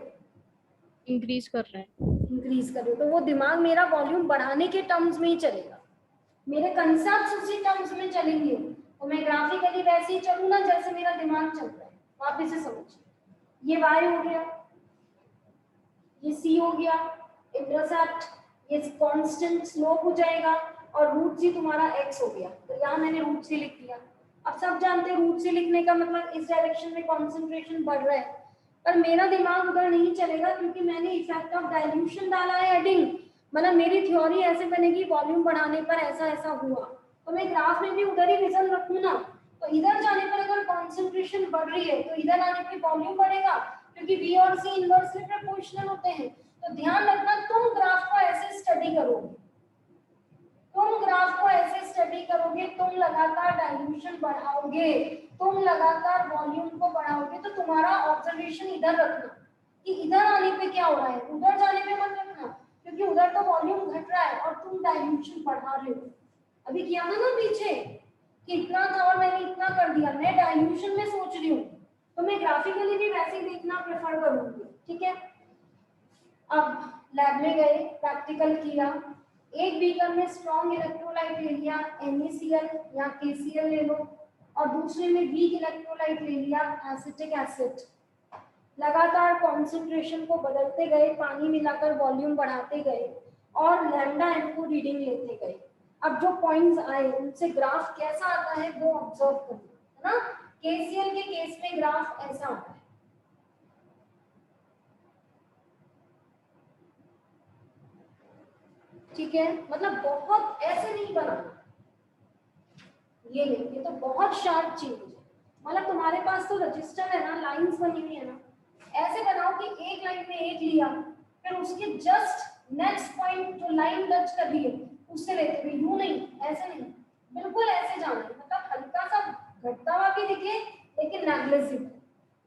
इंक्रीज कर रहे हैं। इंक्रीज कर रहे हो, तो वो दिमाग मेरा वॉल्यूम बढ़ाने के टर्म्स में ही चलेगा, मेरे कंसेप्ट्स उसी टर्म्स में चलेंगे, तो मैं ग्राफिकली वैसे ही चलूँ ना जैसे मेरा दिमाग चल रहा है। आप इसे समझिए, ये y हो गया, ये c हो गया, इंटरसेप्ट, ये कांस्टेंट स्लोप हो जाएगा, और रूट c तुम्हारा x हो गया, तो यहाँ मैंने रूट c लिख दिया। अब सब जानते हैं रूट c लिखने का मतलब इस डायरेक्शन में कंसंट्रेशन बढ़ रहा है, पर मेरा दिमाग उधर नहीं चलेगा क्योंकि मैंने इफेक्ट ऑफ डाइल्यूशन डाला है हेडिंग, मतलब मेरी थ्योरी ऐसे बनेगी वॉल्यूम बढ़ाने पर ऐसा ऐसा हुआ, तो मैं ग्राफ में भी उधर ही विजन रखूँ ना, तो इधर जाने पर अगर कंसंट्रेशन बढ़ रही है तो इधर आने पे वॉल्यूम बढ़ेगा क्योंकि v और c इनवर्सली प्रोपोर्शनल होते हैं। तो ध्यान रखना, तुम ग्राफ को ऐसे स्टडी करोगे, तुम ग्राफ को ऐसे स्टडी करोगे, तुम लगातार डाइल्यूशन बढ़ाओगे, तुम लगातार वॉल्यूम को बढ़ाओगे, तो तुम्हारा ऑब्जर्वेशन इधर रखना कि इधर आने पे क्या हो रहा है, उधर जाने पे मत रखना क्योंकि उधर तो वॉल्यूम घट रहा है और तुम डाइल्यूशन बढ़ा रहे हो। अभी किया था ना पीछे कि इतना था और मैंने इतना कर दिया, मैं डाइल्यूशन में सोच रही हूँ, तो मैं ग्राफिकली भी वैसे ही देखना प्रेफर करूंगी। ठीक है, अब लैब में गए, प्रैक्टिकल किया, एक बीकर में स्ट्रॉन्ग इलेक्ट्रोलाइट ले लिया NaCl या KCl ले लो, और दूसरे में वीक इलेक्ट्रोलाइट ले लिया एसिटिक एसिड, लगातार कॉन्सेंट्रेशन को बदलते गए, पानी मिलाकर वॉल्यूम बढ़ाते गए और लैम्डा एम को रीडिंग लेते गए। अब जो पॉइंट्स आए उनसे ग्राफ कैसा आता है वो ऑब्जर्व करना है ना। KCl के केस में ग्राफ ऐसा आता है, ठीक है, मतलब बहुत ऐसे नहीं बनाना, ये लेंगे तो बहुत शार्प चीज है, मतलब तुम्हारे पास तो रजिस्टर है ना, लाइंस बनी हुई है ना, ऐसे बनाओ कि एक लाइन में एक लिया, फिर उसके जस्ट नेक्स्ट पॉइंट जो लाइन टच कर रही है उससे लेते हुए, यूं नहीं, ऐसे नहीं, बिल्कुल ऐसे जाना है, मतलब हल्का सा घटता हुआ भी दिखे लेकिन नेग्लिजिबल,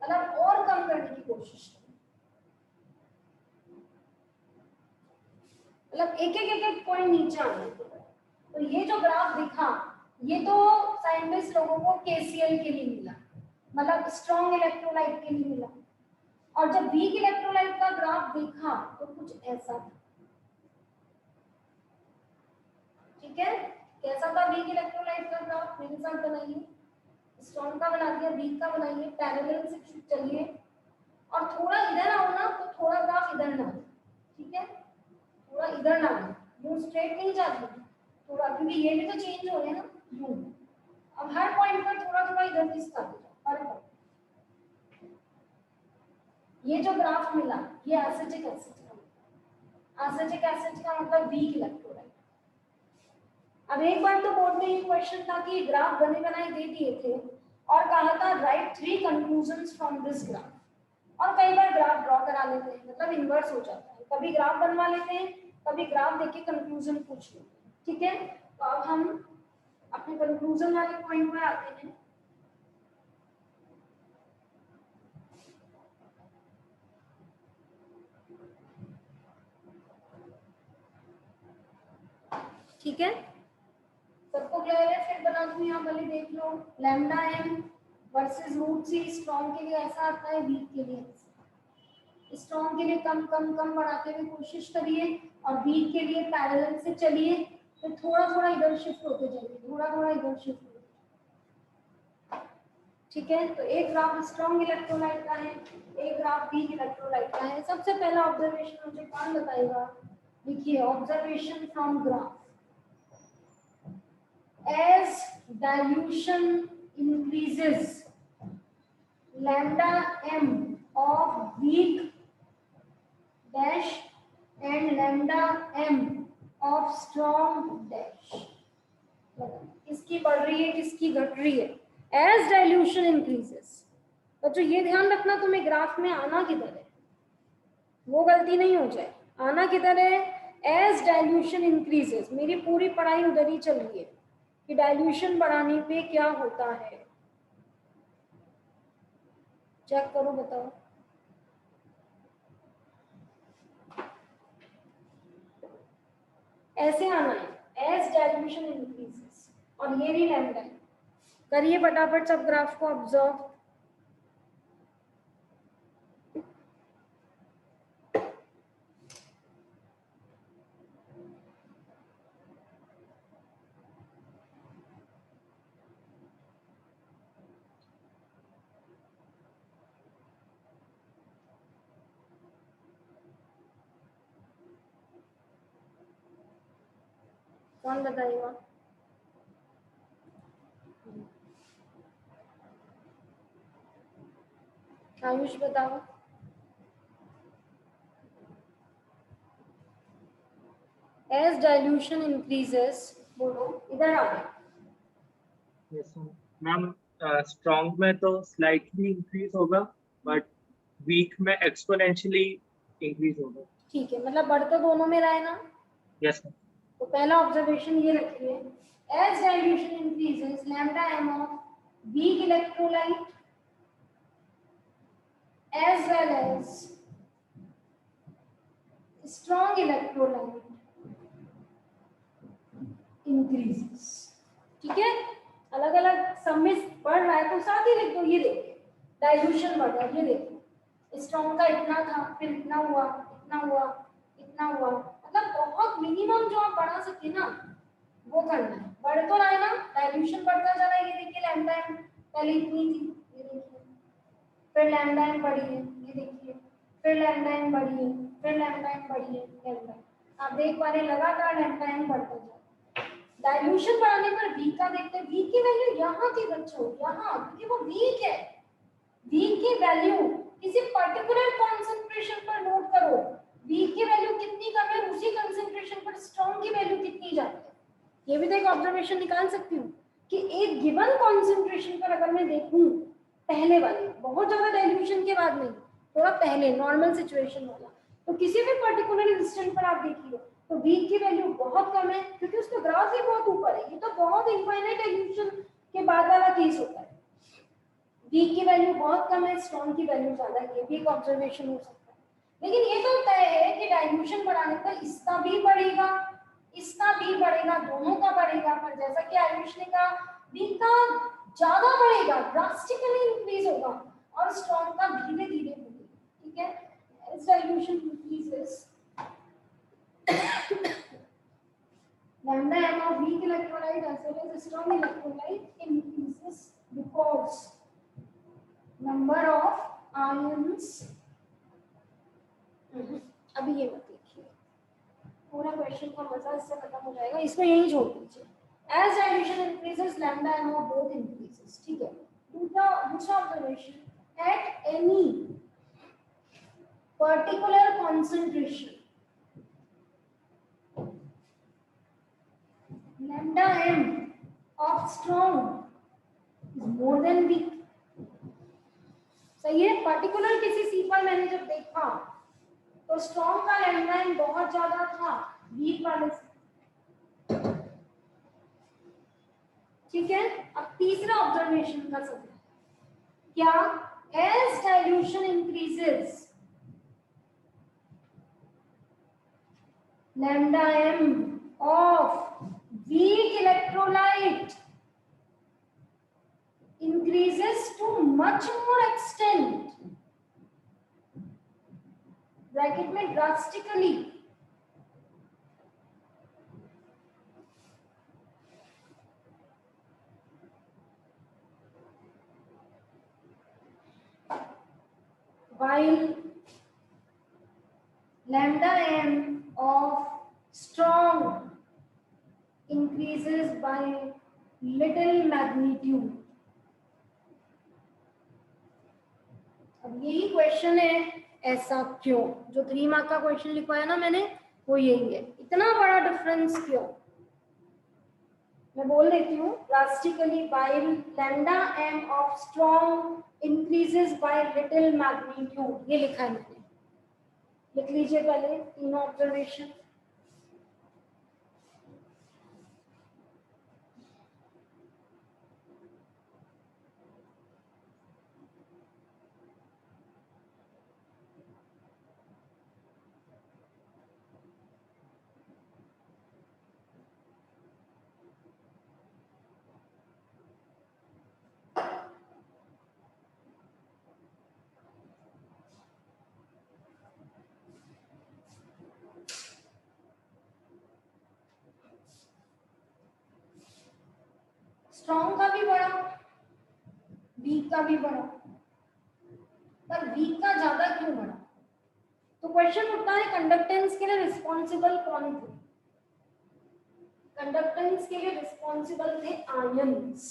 मतलब और कम करने की कोशिश करें, मतलब एक पॉइंट नीचे आना है। तो ये जो ग्राफ दिखा, ये तो साइंटिस्ट लोगों को KCl के लिए मिला, मतलब स्ट्रॉन्ग इलेक्ट्रोलाइट के लिए मिला, और जब वीक इलेक्ट्रोलाइट का ग्राफ देखा तो कुछ ऐसा था। ठीक है, कैसा था वीक इलेक्ट्रोलाइट का ग्राफ, मेरे साथ बनाइए, स्ट्रॉन्ग का बना दिया, वीक का बनाइए, पैरेलल से चलिए, और थोड़ा इधर आओ ना तो थोड़ा ग्राफ इधर ना, ठीक है, थोड़ा इधर ना, यूं स्ट्रेट नहीं जाती थोड़ा, क्योंकि ये भी तो चेंज हो रहे हैं ना यूं। अब हर पॉइंट पर थोड़ा थोड़ा इधर खिसका दो, हर पॉइंट। ये जो ग्राफ मिला ये एसिटिक एसिड का, एसिटिक एसिड का मतलब वीक इलेक्ट्रोलाइट। अब एक बार तो बोर्ड में ये क्वेश्चन था कि ग्राफ बने बनाए दे दिए थे और कहा था right 3 conclusions from this graph, और कई बार ग्राफ ड्रॉ करा लेते हैं, मतलब इन्वर्स हो जाता है, कभी ग्राफ बनवा लेते हैं, कभी ग्राफ देख के कंक्लूजन पूछ लेते हैं। ठीक है, तो अब हम अपने कंक्लूजन वाले पॉइंट पर आते हैं। ठीक है, सबको क्लियर है, फिर बना दूं, यहाँ भले देख लो, लैम्डा एम वर्सेस रूट सी, स्ट्रॉन्ग के लिए ऐसा आता है, वीक के लिए स्ट्रॉन्ग के लिए कम कम कम बढ़ाते हुए कोशिश करिए, और वीक के लिए पैरेलल से चलिए, फिर थोड़ा थोड़ा इधर शिफ्ट होते जाइए, थोड़ा थोड़ा इधर शिफ्ट होते। ठीक है, तो एक ग्राफ स्ट्रॉन्ग इलेक्ट्रोलाइट का है, एक ग्राफ वीक इलेक्ट्रोलाइट का है। सबसे पहला ऑब्जर्वेशन मुझे कौन बताएगा, देखिए observation from graph, as dilution increases lambda m of weak dash and lambda m of strong dash, किसकी बढ़ रही है किसकी घट रही है, as dilution increases। बच्चों ये ध्यान रखना तुम्हें ग्राफ में आना किधर है, वो गलती नहीं हो जाए। आना किधर है, एज डाइल्यूशन इंक्रीजेस। मेरी पूरी पढ़ाई उधर ही चल रही है कि डाइल्यूशन बढ़ाने पे क्या होता है। चेक करो, बताओ। ऐसे आना है, एज डाइल्यूशन इंक्रीजेस, और ये भी लैम्डा है। करिए फटाफट सब ग्राफ को ऑब्जर्व। कौन बताएगा? आयुष बताओ। एज डाइल्यूशन इंक्रीजेस, बोलो इधर आओ। यस मैम, स्ट्रॉन्ग में तो स्लाइटली इंक्रीज होगा, बट वीक में एक्सपोनेंशियली इंक्रीज होगा। ठीक है, मतलब बढ़ तो दोनों में रहा है ना। Yes ma'am. तो पहला ऑब्जर्वेशन ये रखिए, as dilution increases lambda M of weak electrolyte as well as strong electrolyte increases. ठीक है, अलग अलग सम्मिश्र बढ़ रहा है तो साथ ही लिख दो। ये देखिए डाइल्यूशन बढ़ रहा है, ये देखिए स्ट्रॉन्ग का इतना था, फिर इतना हुआ, इतना हुआ, इतना हुआ, मतलब बहुत मिनिमम जो आप बढ़ा सकते ना वो करना है। बढ़ तो रहा है ना, डाइल्यूशन बढ़ता जा रहा है। ये देखिए लैम्डा एम पहले इतनी थी, ये देखिए, फिर लैम्डा एम बढ़ी है, ये देखिए, फिर लैम्डा एम बढ़ी है, फिर लैम्डा एम बढ़ी है, लैम्डा। आप देख पा रहे लगातार लैम्डा एम बढ़ता जा रहा है। डाइल्यूशन बढ़ाने पर वी का देखते हैं, वी की वैल्यू यहाँ थी बच्चों, यहाँ, क्योंकि वो वीक है। वी की वैल्यू किसी पर्टिकुलर कॉन्सेंट्रेशन पर नोट करो, वी की वैल्यू कितनी कम है, उसी कंसेंट्रेशन पर स्ट्रॉन्ग की वैल्यू कितनी जाती है। ये भी तो एक ऑब्जर्वेशन निकाल सकती हूँ कि एक गिवन कॉन्सेंट्रेशन पर अगर मैं देखूं, पहले वाले बहुत ज्यादा डाइल्यूशन के बाद नहीं, थोड़ा पहले नॉर्मल सिचुएशन वाला, तो किसी भी पर्टिकुलर इंस्टेंट पर आप देखिए तो वी की वैल्यू बहुत कम है, क्योंकि उसका ग्राफ ही बहुत ऊपर है। ये तो बहुत इनफाइनाइट डाइल्यूशन के बाद वाला केस होता है। वी की वैल्यू बहुत कम है, स्ट्रॉन्ग की वैल्यू ज्यादा है, ये भी एक ऑब्जर्वेशन हो सकता है। लेकिन ये तो तय है कि डाइल्यूशन बढ़ाने पर इसका भी बढ़ेगा, इसका भी बढ़ेगा, दोनों का बढ़ेगा। पर जैसा कि आयुष ने कहा, वी का ज्यादा बढ़ेगा, ड्रास्टिकली इंक्रीज होगा, और स्ट्रॉन्ग का धीरे धीरे बढ़ेगा। ठीक है, as dilution increases lambda m of weak electrolyte as well as strong electrolyte increases because number of ions। अभी ये मत लिखिए, पूरा क्वेश्चन का मजा इससे खत्म हो जाएगा, इसको यहीं छोड़ दीजिए। As dilution increases, lambda m of both increases। ठीक है, दूसरा observation, at any particular concentration lambda m of strong is more than weak। सही है, पर्टिकुलर किसी सी पर मैंने जब देखा तो स्ट्रॉन्ग का लैम्डा एम बहुत ज्यादा था वीक वाले से। ठीक है, अब तीसरा ऑब्जर्वेशन का समझ, क्या as dilution increases lambda m of weak electrolyte increases to much more extent, bracket में drastically, while lambda m of strong increases by little magnitude। अब यही क्वेश्चन है, ऐसा क्यों? जो 3 मार्क का क्वेश्चन लिखवाया ना मैंने, वो यही है, इतना बड़ा डिफरेंस क्यों? मैं बोल देती हूँ, drastically while lambda m of strong increases by little magnitude, ये लिखा है मैंने। लिख लीजिए पहले तीनों ऑब्जर्वेशन। स्ट्रॉन्ग का भी बड़ा, वीक का भी बड़ा, पर वीक का ज्यादा क्यों बड़ा? तो क्वेश्चन उठता है कंडक्टेंस के लिए रिस्पॉन्सिबल कौन थे? कंडक्टेंस के लिए रिस्पॉन्सिबल थे आयंस।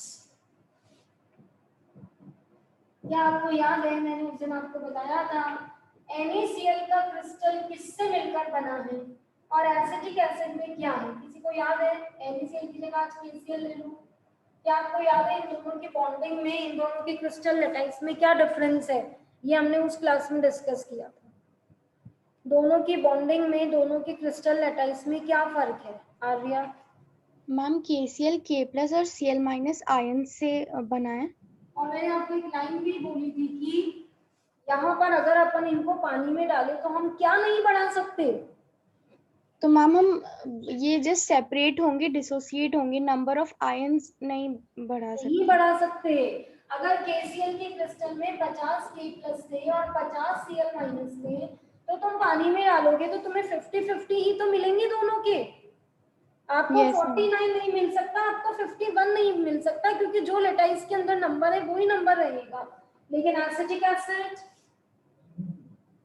क्या आपको याद है, मैंने उस दिन आपको बताया था NaCl का क्रिस्टल किससे मिलकर बना है और एसिटिक एसिड में क्या है? किसी को याद है? NaCl की जगह आज KCl ले लो। क्या आपको याद है इन दोनों की बॉन्डिंग में, इन दोनों की क्रिस्टल लेटाइस में क्या डिफरेंस है? ये हमने उस क्लास में डिस्कस किया था। दोनों की बॉन्डिंग में, दोनों की क्रिस्टल लेटाइस में क्या फर्क है आर्या? मैम KCl K+ और Cl- आयन से बना है। और मैंने आपको एक लाइन भी बोली थी कि यहाँ पर अगर अपन इनको पानी में डालें तो हम क्या नहीं बढ़ा सकते? तो मैम हम ये जस्ट सेपरेट होंगे, डिसोसिएट होंगे, नंबर ऑफ आयंस नहीं बढ़ा नहीं सकते। बढ़ा सकते। अगर KCl के क्रिस्टल में 50 K+ थे और 50 Cl- थे तो तुम पानी में डालोगे तो तुम्हें 50-50 ही तो मिलेंगे दोनों के। आपको Yes, ma'am. 49 नहीं मिल सकता, आपको 51 नहीं मिल सकता, क्योंकि जो लेटाइस के अंदर नंबर है वही नंबर रहेगा। लेकिन एसिटिक एसिड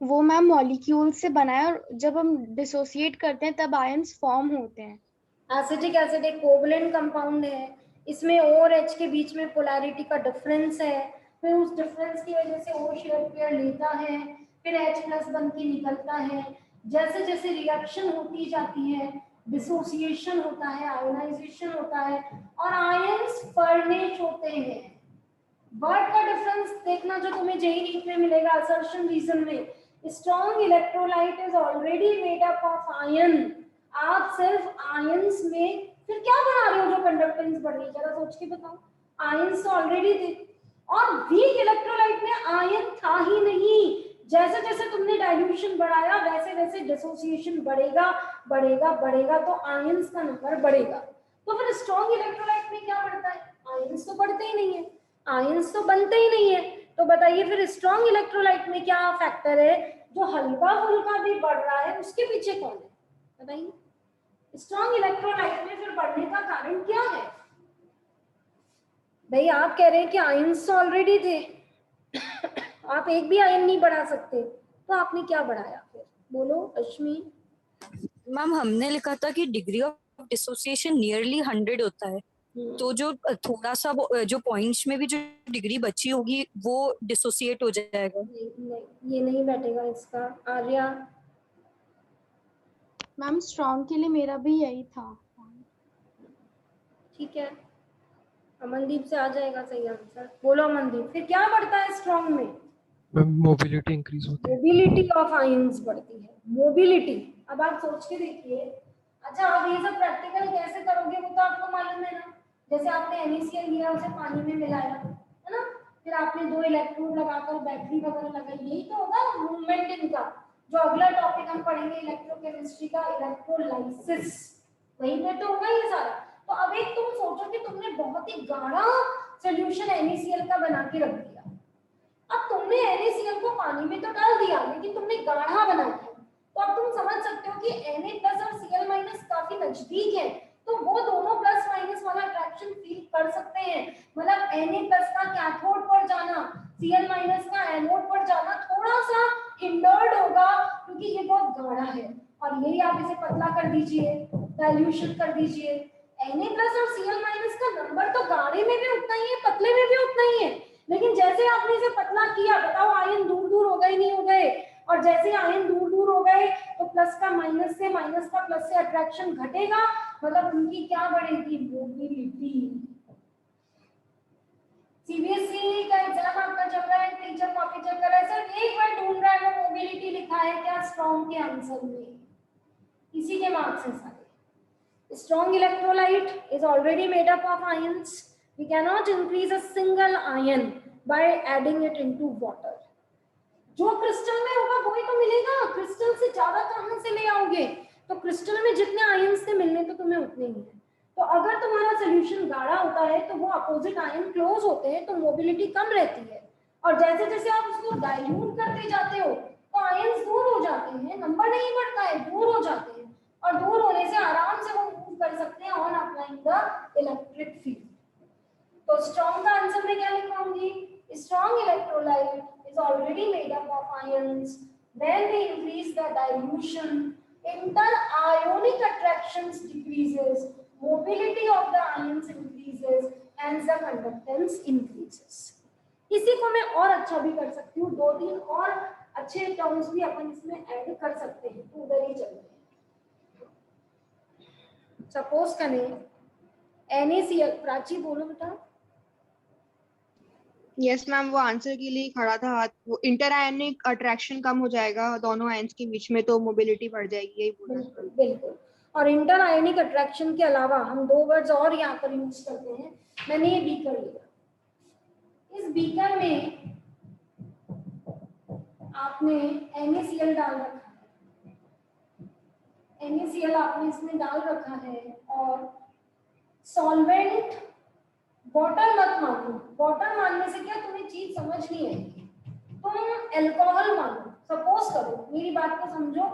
वो मैम मॉलिक्यूल से बना है और जब हम डिसोसिएट करते हैं तब आयंस फॉर्म होते हैं। एसिटिक एसिड एक कोवलेंट कंपाउंड है, इसमें O और H के बीच में पोलैरिटी का डिफरेंस है, फिर उस डिफरेंस की वजह से O शेयर पेयर लेता है, फिर H+ बन के निकलता है। जैसे जैसे रिएक्शन होती जाती है, डिसोसिएशन होता है, आयोनाइजेशन होता है और आयंस फर्निश होते हैं। वर्ड का डिफरेंस देखना जो तुम्हें जेई नीट में मिलेगा असर्शन रीजन में, strong electrolyte is already made up of ion. आप सिर्फ आयंस में फिर क्या बना रहे हो जो कंडक्टेंस बढ़ रही है? जरा सोच के बताओ। आयंस तो ऑलरेडी थे और वीक इलेक्ट्रोलाइट में आयन था ही नहीं। जैसे जैसे तुमने डाइल्यूशन बढ़ाया वैसे वैसे डिसोसिएशन बढ़ेगा बढ़ेगा बढ़ेगा, तो आयंस का नंबर बढ़ेगा। तो फिर स्ट्रॉन्ग इलेक्ट्रोलाइट में क्या बढ़ता है? आयंस तो बढ़ते ही नहीं है, आयंस तो बनते ही नहीं है। तो बताइए फिर स्ट्रॉन्ग इलेक्ट्रोलाइट में क्या फैक्टर है जो हल्का फुल्का भी बढ़ रहा है, उसके पीछे कौन है? बताइए। स्ट्रॉन्ग इलेक्ट्रोलाइट में फिर बढ़ने का कारण क्या है? भाई आप कह रहे हैं कि आयंस तो ऑलरेडी थे आप एक भी आयन नहीं बढ़ा सकते, तो आपने क्या बढ़ाया फिर? बोलो अश्मी। मैम हमने लिखा था कि डिग्री ऑफ डिसोसिएशन नियरली 100 होता है, तो जो थोड़ा सा जो पॉइंट्स में भी जो डिग्री बची होगी वो डिसोसिएट हो जाएगा। नहीं, ये नहीं बैठेगा इसका। आर्या। मैम स्ट्रॉन्ग के लिए मेरा भी यही था। ठीक है, अमनदीप से आ जाएगा सही आंसर। बोलो अमनदीप, फिर क्या बढ़ता है स्ट्रॉन्ग में? मोबिलिटी इंक्रीज होती है। मोबिलिटी ऑफ आयंस बढ़ती है, मोबिलिटी। अब आप सोच के देखिए। अच्छा, आप ये सब प्रैक्टिकल कैसे करोगे वो तो आपको मालूम है ना। जैसे आपने NaCl लिया, उसे पानी में मिलाया है ना, फिर आपने 2 इलेक्ट्रोड लगाकर बैटरी वगैरह लगाई, यही तो होगा मूवमेंट इनका। जो अगला टॉपिक हम पढ़ेंगे इलेक्ट्रोकेमिस्ट्री का, इलेक्ट्रोलाइसिस, वहीं पे तो होगा ये सारा। तो अब एक तुम सोचो कि तुमने बहुत ही गाढ़ा सॉल्यूशन NaCl का बना के रख दिया। अब तुमने NaCl को पानी में तो डाल दिया, लेकिन तुमने गाढ़ा बना दिया। तो अब तुम समझ सकते हो कि Na+ और Cl- काफी नजदीक है, तो वो दोनों प्लस माइनस वाला अट्रैक्शन फील कर सकते हैं। मतलब Na+ का कैथोड पर जाना, Cl- का एनोड पर जाना थोड़ा सा हिंडर्ड होगा, क्योंकि ये बहुत गाढ़ा है। और यही आप इसे पतला कर दीजिए, डाइल्यूशन कर दीजिए। Na+ और Cl- का नंबर तो गाढ़े में भी उतना ही है, पतले में भी उतना ही है, लेकिन जैसे आपने इसे पतला किया, बताओ आयन दूर दूर हो गए नहीं हो गए? और जैसे आयन दूर दूर हो गए तो प्लस का माइनस से, माइनस का प्लस से अट्रैक्शन घटेगा, मतलब उनकी क्या बढ़ेगी? मोबिलिटी। सीबीएसई का एग्जाम आपका चल रहा है, टीचर कॉपी चेक कर रहा है, सिर्फ एक बार ढूंढ रहा है वो मोबिलिटी लिखा है क्या स्ट्रॉन्ग के आंसर में, इसी के मार्क्स हैं सारे। Strong electrolyte is already made up of ions, we can not increase a single ion by adding it into water. जो क्रिस्टल में होगा वही तो मिलेगा, क्रिस्टल से ज्यादा कहां से ले आओगे? तो क्रिस्टल में जितने आयंस थे मिलने तो तुम्हें उतने ही है। तो अगर तुम्हारा सोल्यूशन गाढ़ा होता है तो वो अपोजिट आयन क्लोज होते हैं तो मोबिलिटी कम रहती है, और जैसे जैसे आप उसको डाइल्यूट करते जाते हो तो आयंस दूर हो जाते हैं, नंबर नहीं बढ़ता है, दूर हो जाते हैं, और दूर होने से आराम से वो मूव कर सकते हैं on applying the electric field. तो स्ट्रॉन्ग का आंसर में क्या लिखूंगी? Strong electrolyte is already made up of ions. When we increase the dilution, inter-ionic attractions decreases, mobility of the ions increases, and the conductance increases. इसी को मैं और अच्छा भी कर सकती हूँ, 2-3 और अच्छे टर्म्स भी अपन इसमें ऐड कर सकते हैं, तो उधर ही चलते हैं। सपोज करें NaCl, प्राची बोलो बेटा। यस मैम, वो आंसर के लिए खड़ा था हाथ। वो इंटर आयनिक अट्रैक्शन कम हो जाएगा दोनों आयंस के बीच में, तो मोबिलिटी बढ़ जाएगी, यही बोला। बिल्कुल बिल्कुल। और इंटर आयनिक अट्रैक्शन के अलावा हम 2 वर्ड्स और यहाँ पर यूज करते हैं। मैंने ये बीकर लिया, इस बीकर में आपने NaCl डाल रखा है, NaCl आपने इसमें डाल रखा है, और सॉल्वेंट बॉटल मत मानो, बॉटल मानने से क्या तुम्हें चीज समझ नहीं आएगी, तुम अल्कोहल मानो। सपोज करो, मेरी बात को समझो,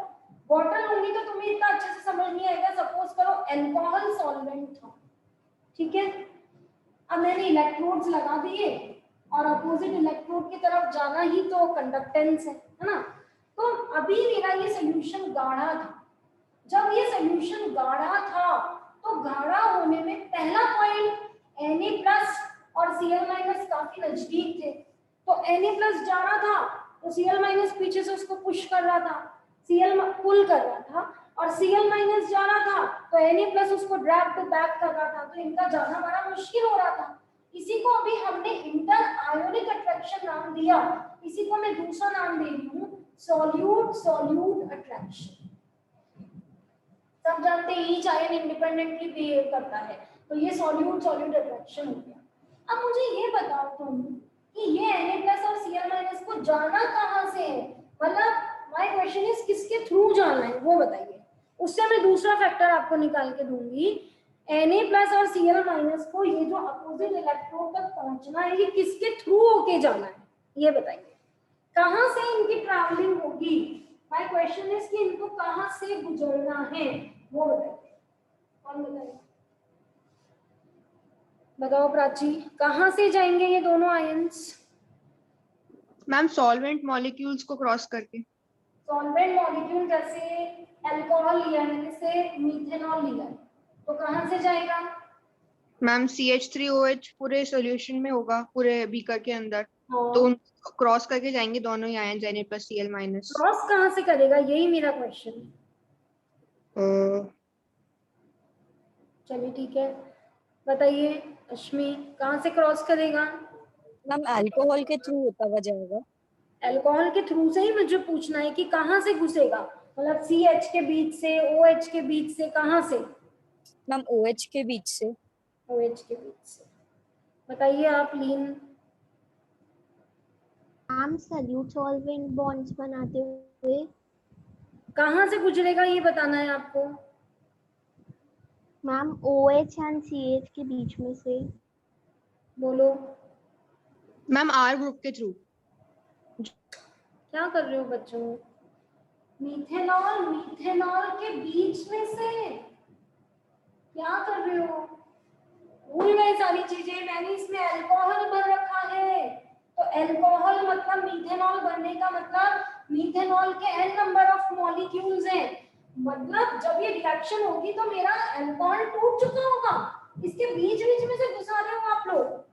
बॉटल होंगी तो तुम्हें इतना अच्छे से समझ नहीं आएगा। सपोज करो अल्कोहल सॉल्वेंट था, ठीक है। अब मैंने इलेक्ट्रोड्स लगा दिए और अपोजिट इलेक्ट्रोड की तरफ जाना ही तो कंडक्टेंस है ना। तो अभी मेरा ये सोल्यूशन गाढ़ा था, जब ये सोल्यूशन गाढ़ा था तो गाढ़ा होने में पहला पॉइंट Na+ और Cl- काफी नजदीक थे, तो Na+ जा रहा था तो Cl- पीछे से उसको पुश कर रहा था, Cl पुल कर रहा था, और Cl- जा रहा था तो Na+ उसको ड्रैग टू बैक कर रहा था, तो इनका जाना बड़ा मुश्किल हो रहा था। इसी को अभी हमने इंटर आयोनिक अट्रैक्शन नाम दिया, इसी को मैं दूसरा नाम दे रही हूँ सॉल्यूट सॉल्यूट अट्रैक्शन। सब जानते हैं ईच आयन इंडिपेंडेंटली बिहेव करता है, तो ये सॉल्यूट सॉल्यूट अट्रैक्शन हो गया। अब मुझे ये बताओ तुम कि ये Na+ और Cl- को जाना कहाँ से है, मतलब माय क्वेश्चन इज किसके थ्रू जाना है वो बताइए। उससे मैं दूसरा फैक्टर आपको निकाल के दूंगी, Na+ और Cl- को ये जो अपोजिट इलेक्ट्रोड तक पहुंचना है, ये किसके थ्रू होके जाना है ये बताइए। कहाँ से इनकी ट्रैवलिंग होगी, माय क्वेश्चन इज कि इनको कहाँ से गुजरना है वो बताइए। कौन बताएगा? बताओ प्राची, कहाँ से जाएंगे ये दोनों आयंस? मैम सॉल्वेंट मॉलिक्यूल्स को क्रॉस करके। सॉल्वेंट मॉलिक्यूल, जैसे अल्कोहल लिया है, जैसे मीथेनॉल लिया है, तो कहाँ से जाएगा? मैम CH3OH पूरे सॉल्यूशन में होगा, पूरे बीकर के अंदर, हाँ। तो क्रॉस करके जाएंगे दोनों ही आयंस Na+ Cl-। क्रॉस कहाँ से करेगा, यही मेरा क्वेश्चन है। चलिए ठीक है, बताइए अश्मी, कहाँ से क्रॉस करेगा? मैम अल्कोहल के थ्रू होता हुआ जाएगा। अल्कोहल के थ्रू से ही मुझे पूछना है कि कहाँ से घुसेगा, मतलब CH के बीच से, OH के बीच से, कहाँ से? मैम OH के बीच से। OH के बीच से। बताइए आप लीन। मैम सॉल्यूट सॉल्वेंट बॉन्ड्स बनाते हुए। कहाँ से गुजरेगा ये बताना है आपको। मैम OH एंड CH के बीच में से। बोलो। मैम R ग्रुप के थ्रू। क्या कर रहे हो बच्चों? मीथेनॉल मीथेनॉल के बीच में से क्या कर रहे हो? भूल गए सारी चीजें, मैंने इसमें अल्कोहल भर रखा है, तो अल्कोहल मतलब मीथेनॉल बनने का मतलब मीथेनॉल के n नंबर ऑफ मॉलिक्यूल्स हैं, मतलब जब ये रिएक्शन होगी तो मेरा अल्कोहल टूट चुका होगा, इसके बीच बीच में से घुसा रहे हो आप लोग।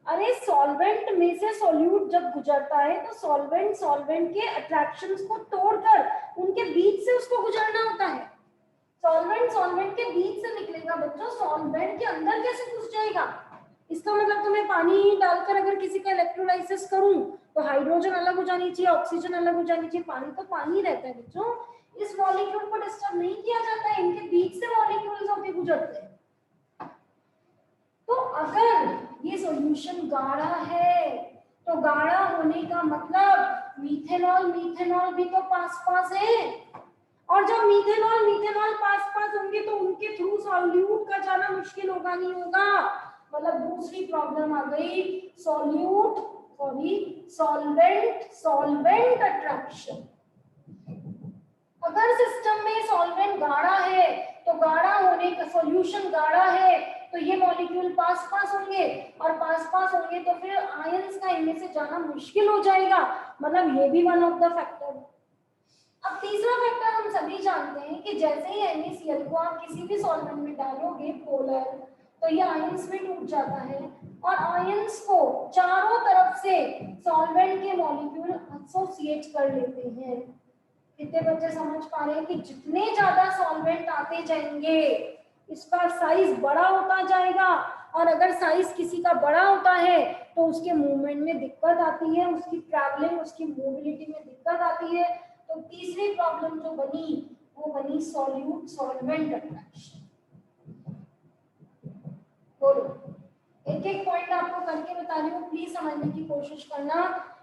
अरे सॉल्वेंट में से सॉल्यूट जब गुजरता है तो सॉल्वेंट सॉल्वेंट के अट्रैक्शंस को तोड़कर उनके बीच से उसको गुजरना होता है। सॉल्वेंट सॉल्वेंट के बीच से निकलेगा बच्चों, सॉल्वेंट के अंदर कैसे घुस जाएगा? इसका मतलब तो मैं पानी डालकर अगर किसी का इलेक्ट्रोलाइसिस करूं तो हाइड्रोजन अलग हो जानी चाहिए, ऑक्सीजन अलग हो जानी चाहिए, पानी तो पानी रहता है बच्चों। इस मॉलिक्यूल को डिस्टर्ब नहीं किया जाता है, इनके बीच से मॉलिक्यूल्स होके गुजरते हैं। तो अगर ये सॉल्यूशन गाढ़ा है तो गाढ़ा होने का मतलब मीथेनॉल मीथेनॉल भी तो पास पास है, और जब मीथेनॉल मीथेनॉल पास पास होंगे तो उनके थ्रू सॉल्यूट का जाना मुश्किल होगा नहीं होगा। मतलब दूसरी प्रॉब्लम आ गई, सॉल्वेंट सॉल्वेंट अट्रैक्शन। अगर सिस्टम में सॉल्वेंट गाढ़ा है तो गाढ़ा होने का सॉल्यूशन गाढ़ा है तो ये मॉलिक्यूल पास पास होंगे, और पास पास होंगे तो फिर आयंस का इनमें से जाना मुश्किल हो जाएगा। मतलब ये भी वन ऑफ द फैक्टर। अब तीसरा फैक्टर हम सभी जानते हैं कि जैसे ही NaCl को आप किसी भी सॉल्वेंट में डालोगे पोलर, तो ये आयंस में टूट जाता है, और आयंस को चारों तरफ से सॉल्वेंट के मॉलिक्यूल एसोसिएट कर लेते हैं। कितने बच्चे समझ पा रहे हैं कि जितने ज्यादा सॉल्वेंट आते जाएंगे इसका साइज बड़ा होता जाएगा, और अगर साइज किसी का बड़ा होता है तो उसके मूवमेंट में दिक्कत आती है, उसकी ट्रैवलिंग उसकी मोबिलिटी में दिक्कत आती है। तो तीसरी प्रॉब्लम जो बनी वो बनी सॉल्यूट सॉल्वेंट अट्रैक्शन। बोलो, एक एक पॉइंट आपको करके बता रही हूँ, प्लीज समझने की कोशिश करना।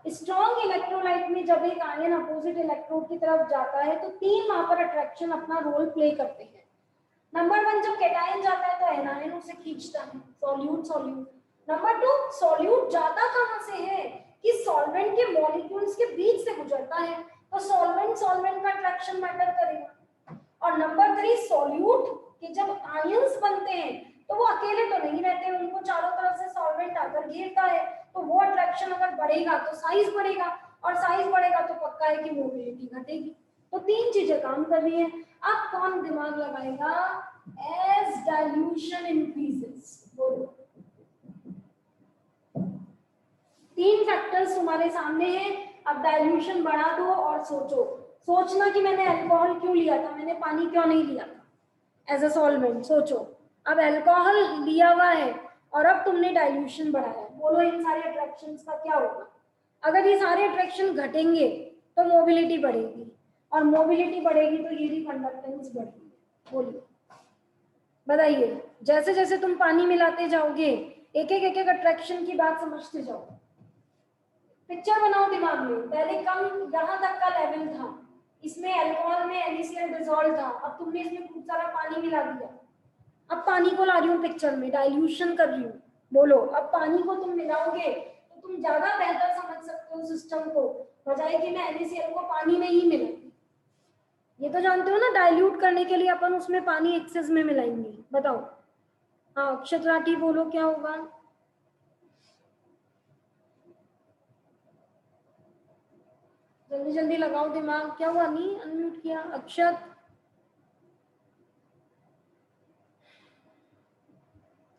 स्ट्रॉन्ग इलेक्ट्रोलाइट में जब एक आयन अपोजिट इलेक्ट्रोड की तरफ जाता है तो तीन वहां पर अट्रैक्शन अपना रोल प्ले करते हैं। नंबर 1, जब कैटायन जाता है तो एनायन उसे खींचता है, सॉल्यूट सॉल्यूट। नंबर 2, सॉल्यूट जाता कहां से है कि सॉल्वेंट के मॉलिक्यूल्स के बीच से गुजरता है, तो सॉल्वेंट सॉल्वेंट का अट्रैक्शन मैटर करेगा। और नंबर 3, सॉल्यूट के जब आयंस बनते हैं तो वो अकेले तो नहीं रहते, उनको चारों तरफ से सॉल्वेंट आकर घेरता है, तो वो अट्रैक्शन अगर बढ़ेगा तो साइज बढ़ेगा, और साइज बढ़ेगा तो पक्का है कि मोबिलिटी घटेगी। तो तीन चीजें काम कर रही हैं। अब कौन दिमाग लगाएगा? As dilution increases. बोलो, तीन फैक्टर्स तुम्हारे सामने हैं। अब डाइल्यूशन बढ़ा दो और सोचो, सोचना कि मैंने अल्कोहल क्यों लिया था, मैंने पानी क्यों नहीं लिया था एज अ सॉल्वेंट। सोचो, अब अल्कोहल लिया हुआ है और अब तुमने डाइल्यूशन बढ़ाया, बोलो इन सारे अट्रैक्शंस का क्या होगा? अगर ये सारे अट्रैक्शन घटेंगे तो मोबिलिटी बढ़ेगी, और मोबिलिटी बढ़ेगी तो ये भी कंडक्टेंस बढ़ेगी। बोलिए, बताइए, जैसे जैसे तुम पानी मिलाते जाओगे एक एक अट्रैक्शन की बात समझते जाओ। पिक्चर बनाओ दिमाग में, पहले कम यहाँ तक का लेवल था, इसमें अल्कोहल में NaCl डिसॉल्व था, अब तुमने इसमें खूब सारा पानी मिला दिया, अब पानी को ला रही हूँ पिक्चर में, डाइल्यूशन कर रही हूँ। बोलो, अब पानी को तुम मिलाओगे तो तुम ज्यादा बेहतर समझ सकते हो सिस्टम को, बजाय कि मैं NaCl को पानी में ही मिलाऊंगी। ये तो जानते हो ना, डाइल्यूट करने के लिए अपन उसमें पानी एक्सेस में मिलाएंगे। बताओ, हाँ अक्षत राठी, बोलो क्या होगा? जल्दी जल्दी लगाओ दिमाग, क्या हुआ? नहीं अनम्यूट किया अक्षत?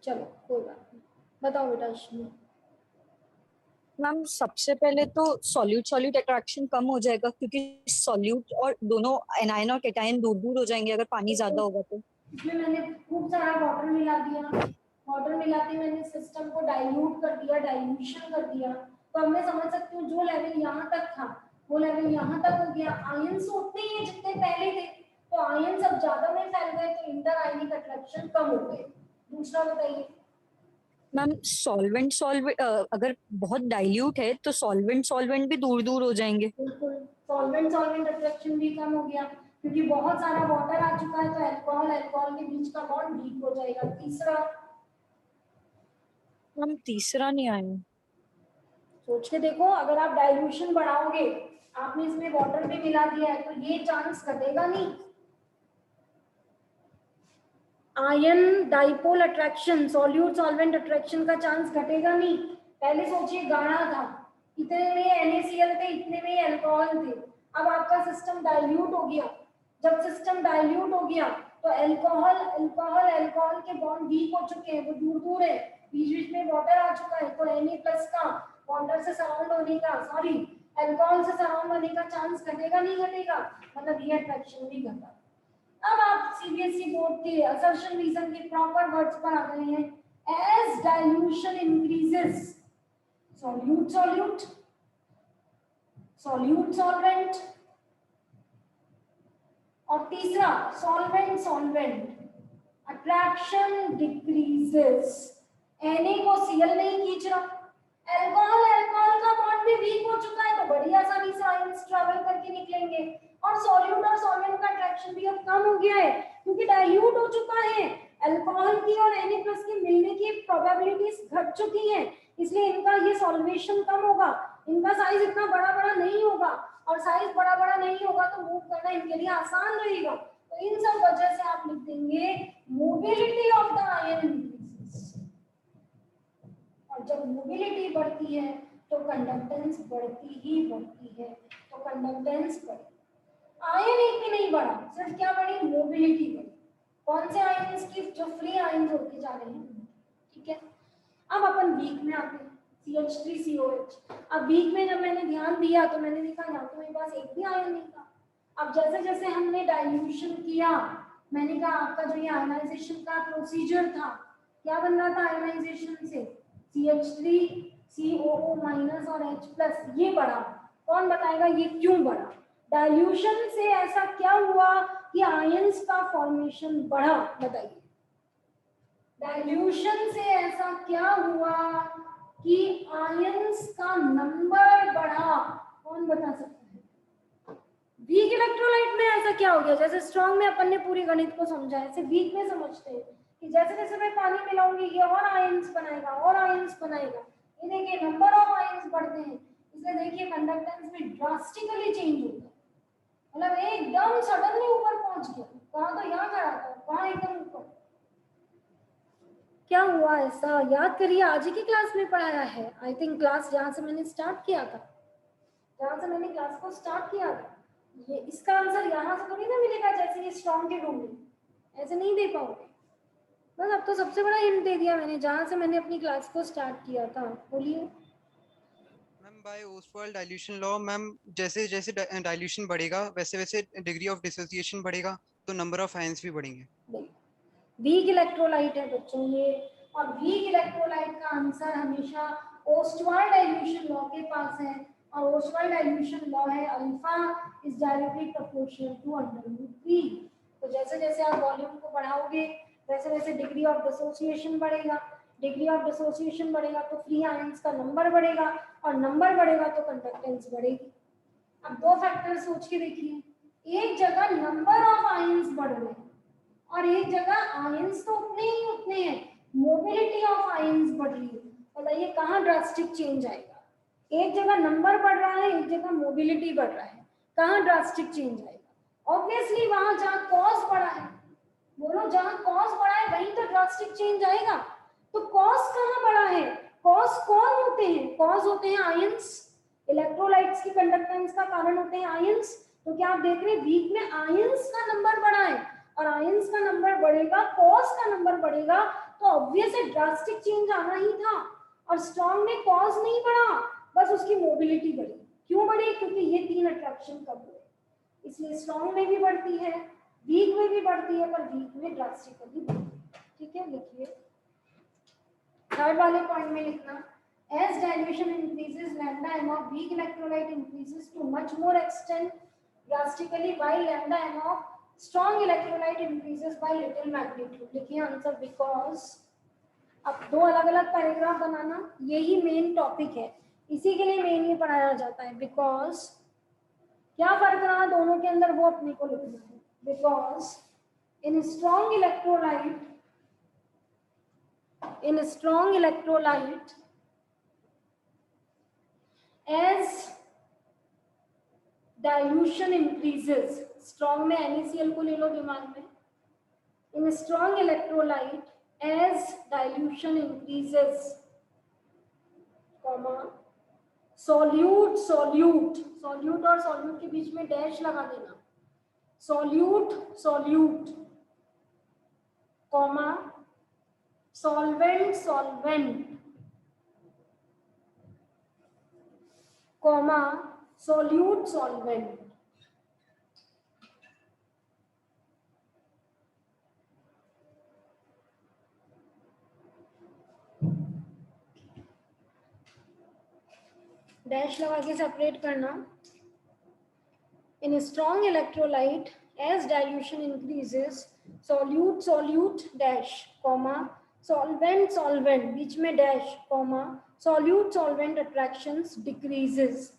चलो कोई बात नहीं, बताओ बेटा अश्विनी। मैम सबसे पहले तो सॉल्यूट सॉल्यूट अट्रैक्शन कम हो जाएगा, क्योंकि सॉल्यूट और दोनों एनायन और कैटायन दूर दूर हो जाएंगे अगर पानी ज्यादा होगा तो। इसमें मैंने खूब सारा वाटर मिला दिया, वाटर मिलाते मैंने सिस्टम को डाइल्यूट कर दिया, डाइल्यूशन कर दिया, तो अब मैं समझ सकती हूँ जो लेवल यहाँ तक था वो लेवल यहाँ तक हो गया। आयंस उतने ही जितने पहले थे, तो आयंस अब ज्यादा में फैल गए तो इंटर आयनिक अट्रैक्शन कम हो गए। दूसरा बताइए मैम, सॉल्वेंट सॉल्वेंट अगर बहुत डाइल्यूट है तो सॉल्वेंट सॉल्वेंट भी दूर दूर हो जाएंगे। बिल्कुल, सॉल्वेंट सॉल्वेंट अट्रैक्शन भी कम हो गया, क्योंकि बहुत सारा वाटर आ चुका है, तो अल्कोहल अल्कोहल के बीच का बॉन्ड वीक हो जाएगा। तीसरा, मैम तीसरा नहीं आया, सोच के देखो, अगर आप डाइल्यूशन बढ़ाओगे, आपने इसमें वाटर भी मिला दिया है, तो ये चांस घटेगा नहीं। Ion dipole attraction, solute solvent attraction का चांस घटेगा नहीं। पहले सोचिए, गाढ़ा था, इतने में NaCl थे, इतने में अल्कोहल थे, अब आपका सिस्टम डाइल्यूट हो गया। जब सिस्टम डाइल्यूट हो गया तो अल्कोहल अल्कोहल अल्कोहल के बॉन्ड वीक हो चुके हैं, वो दूर दूर है, बीच बीच में वाटर आ चुका है, तो Na+ का वाटर से सराउंड होने का, सॉरी अल्कोहल से सराउंड होने का चांस घटेगा नहीं घटेगा? मतलब ये अट्रैक्शन भी घटा। अब आप CBSE बोर्ड के असर्शन रीजन के प्रॉपर वर्ड्स पर आ गए हैं। as dilution increases, solute solute, solute solvent, और तीसरा solvent solvent, attraction decreases, Na को Cl नहीं खींच रहा, अल्कोहल अल्कोहल का बॉन्ड भी वीक हो चुका है तो बड़ी आसानी से आयंस ट्रैवल करके निकलेंगे, और सॉल्यूट और सॉल्वेंट का अट्रैक्शन भी अब कम हो गया है क्योंकि डाइल्यूट हो चुका है, अल्कोहल की और Na+ की मिलने की प्रोबेबिलिटीज घट चुकी हैं, इसलिए इनका ये सॉल्वेशन कम होगा, इनका साइज इतना बड़ा बड़ा नहीं होगा, और साइज बड़ा बड़ा नहीं होगा तो मूव करना इनके लिए आसान रहेगा। तो इन सब वजह से आप लिख देंगे mobility of the ion increases, और जब मोबिलिटी बढ़ती है तो कंडक्टेंस बढ़ती ही बढ़ती है, तो कंडक्टेंस बढ़ी, आयन एक भी नहीं बढ़ा, सिर्फ क्या बढ़ी, मोबिलिटी बढ़ी। कौन से आयन्स की, जो फ्री आयन्स होते जा रहे हैं, ठीक है। अब अपन वीक में आते हैं, CH3COH। अब वीक में जब मैंने ध्यान दिया तो मैंने देखा यहाँ तो मेरे पास एक भी आयन नहीं था। अब जैसे जैसे हमने डाइल्यूशन किया, मैंने कहा आपका जो ये आयनाइजेशन का प्रोसीजर था, क्या बन रहा था आयनाइजेशन से, CH3COO- और H+, ये बढ़ा। कौन बताएगा ये क्यों बढ़ा? डाइल्यूशन से ऐसा क्या हुआ कि आयंस का फॉर्मेशन बढ़ा, बताइए। डाइल्यूशन से ऐसा क्या हुआ कि आयंस का नंबर बढ़ा, कौन बता सकता है? वीक इलेक्ट्रोलाइट में ऐसा क्या हो गया? जैसे स्ट्रॉन्ग में अपन ने पूरी गणित को समझा, ऐसे वीक में समझते हैं कि जैसे जैसे मैं पानी मिलाऊंगी ये और आयंस बनाएगा और आयंस बनाएगा, ये देखिए नंबर ऑफ आयंस बढ़ते हैं, इसलिए देखिए कंडक्टेंस में ड्रास्टिकली चेंज होता है, मतलब एकदम सडनली ऊपर पहुंच गया, कहाँ तो यहाँ खड़ा था, कहाँ एकदम ऊपर। क्या हुआ ऐसा? याद करिए, आज ही की क्लास में पढ़ाया है, आई थिंक क्लास जहाँ से मैंने स्टार्ट किया था, जहाँ से मैंने क्लास को स्टार्ट किया था, ये इसका आंसर यहाँ से तो नहीं ना मिलेगा जैसे ये स्ट्रॉन्ग के रूम में, ऐसे नहीं दे पाओगे। बस अब तो सबसे बड़ा हिंट दे दिया मैंने, जहाँ से मैंने अपनी क्लास को स्टार्ट किया था। बोलिए ma'am. By Ostwald dilution law ma'am, जैसे जैसे डाइल्यूशन बढ़ेगा वैसे वैसे डिग्री ऑफ डिसोसिएशन बढ़ेगा तो नंबर ऑफ आयंस भी बढ़ेंगे। वीक इलेक्ट्रोलाइट है बच्चों ये, और वीक इलेक्ट्रोलाइट का आंसर हमेशा ओस्वाल्ड डाइल्यूशन लॉ के पास है, और ओस्वाल्ड डाइल्यूशन लॉ है alpha is directly proportional to √3। तो जैसे जैसे आप वॉल्यूम को बढ़ाओगे वैसे वैसे डिग्री ऑफ डिसोसिएशन बढ़ेगा, डिग्री ऑफ डिसोसिएशन बढ़ेगा तो फ्री आयंस का नंबर बढ़ेगा, और नंबर बढ़ेगा तो कंडक्टेंस बढ़ेगी। अब दो फैक्टर सोच के देखिए, एक जगह नंबर ऑफ आयंस बढ़ रहे हैं और एक जगह आयंस तो उतने हैं, मोबिलिटी ऑफ आयंस बढ़ रही है। बताइए कहाँ ड्रास्टिक चेंज आएगा? एक जगह नंबर बढ़ रहा है, एक जगह मोबिलिटी बढ़ रहा है, कहाँ ड्रास्टिक चेंज आएगा? ऑब्वियसली वहां जहाँ कॉज बढ़ा है, बोलो जहाँ कॉज बढ़ा है वहीं तो ड्रास्टिक चेंज आएगा। तो कॉज कहाँ बढ़ा है? कॉज कौन होते हैं? कॉज होते हैं आयंस, इलेक्ट्रोलाइट्स की कंडक्टेंस का कारण होते हैं आयंस। तो क्या आप देख रहे हैं वीक में आयंस का नंबर बढ़ा है, और आयंस का नंबर बढ़ेगा, कॉज का नंबर बढ़ेगा, तो ऑब्वियस है ड्रास्टिक चेंज आना ही था। और स्ट्रॉन्ग में कॉज नहीं बढ़ा, बस उसकी मोबिलिटी बढ़ी। क्यों बढ़ी? क्योंकि ये तीन अट्रैक्शन कब हुए, इसलिए स्ट्रॉन्ग में भी बढ़ती है, वीक में भी बढ़ती है, पर वीक में ड्रास्टिकली बढ़ती है। ठीक है, लिखिए थर्ड वाले पॉइंट में लिखना, as dilution increases lambda m of weak electrolyte increases to much more extent drastically, while lambda m of strong electrolyte increases by little magnitude। लिखिए आंसर because, अब दो अलग अलग पैराग्राफ बनाना, यही मेन टॉपिक है, इसी के लिए मेन ये पढ़ाया जाता है। बिकॉज क्या फर्क रहा दोनों के अंदर वो अपने को लिखना है। Because in strong electrolyte as dilution increases, strong में NaCl को ले लो दिमाग में, in strong electrolyte as dilution increases, comma solute और solute के बीच में डैश लगा देना, solute comma solvent comma solvent। Dash लगा के सेपरेट करना. In a strong electrolyte, as dilution increases, solute dash comma solvent बीच में dash comma solvent attractions decreases.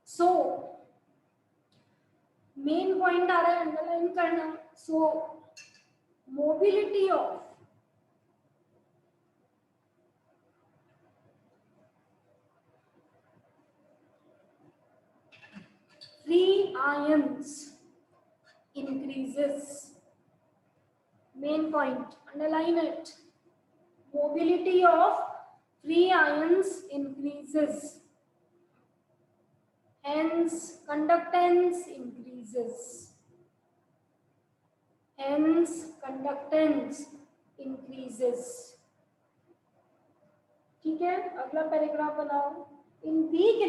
So main point आ रहा है अंडरलाइन करना. So mobility of free ions increases. Main point, underline it. Mobility of free ions increases. Hence, conductance increases. Hence, conductance increases. ठीक है, अगला paragraph बनाओ. In weak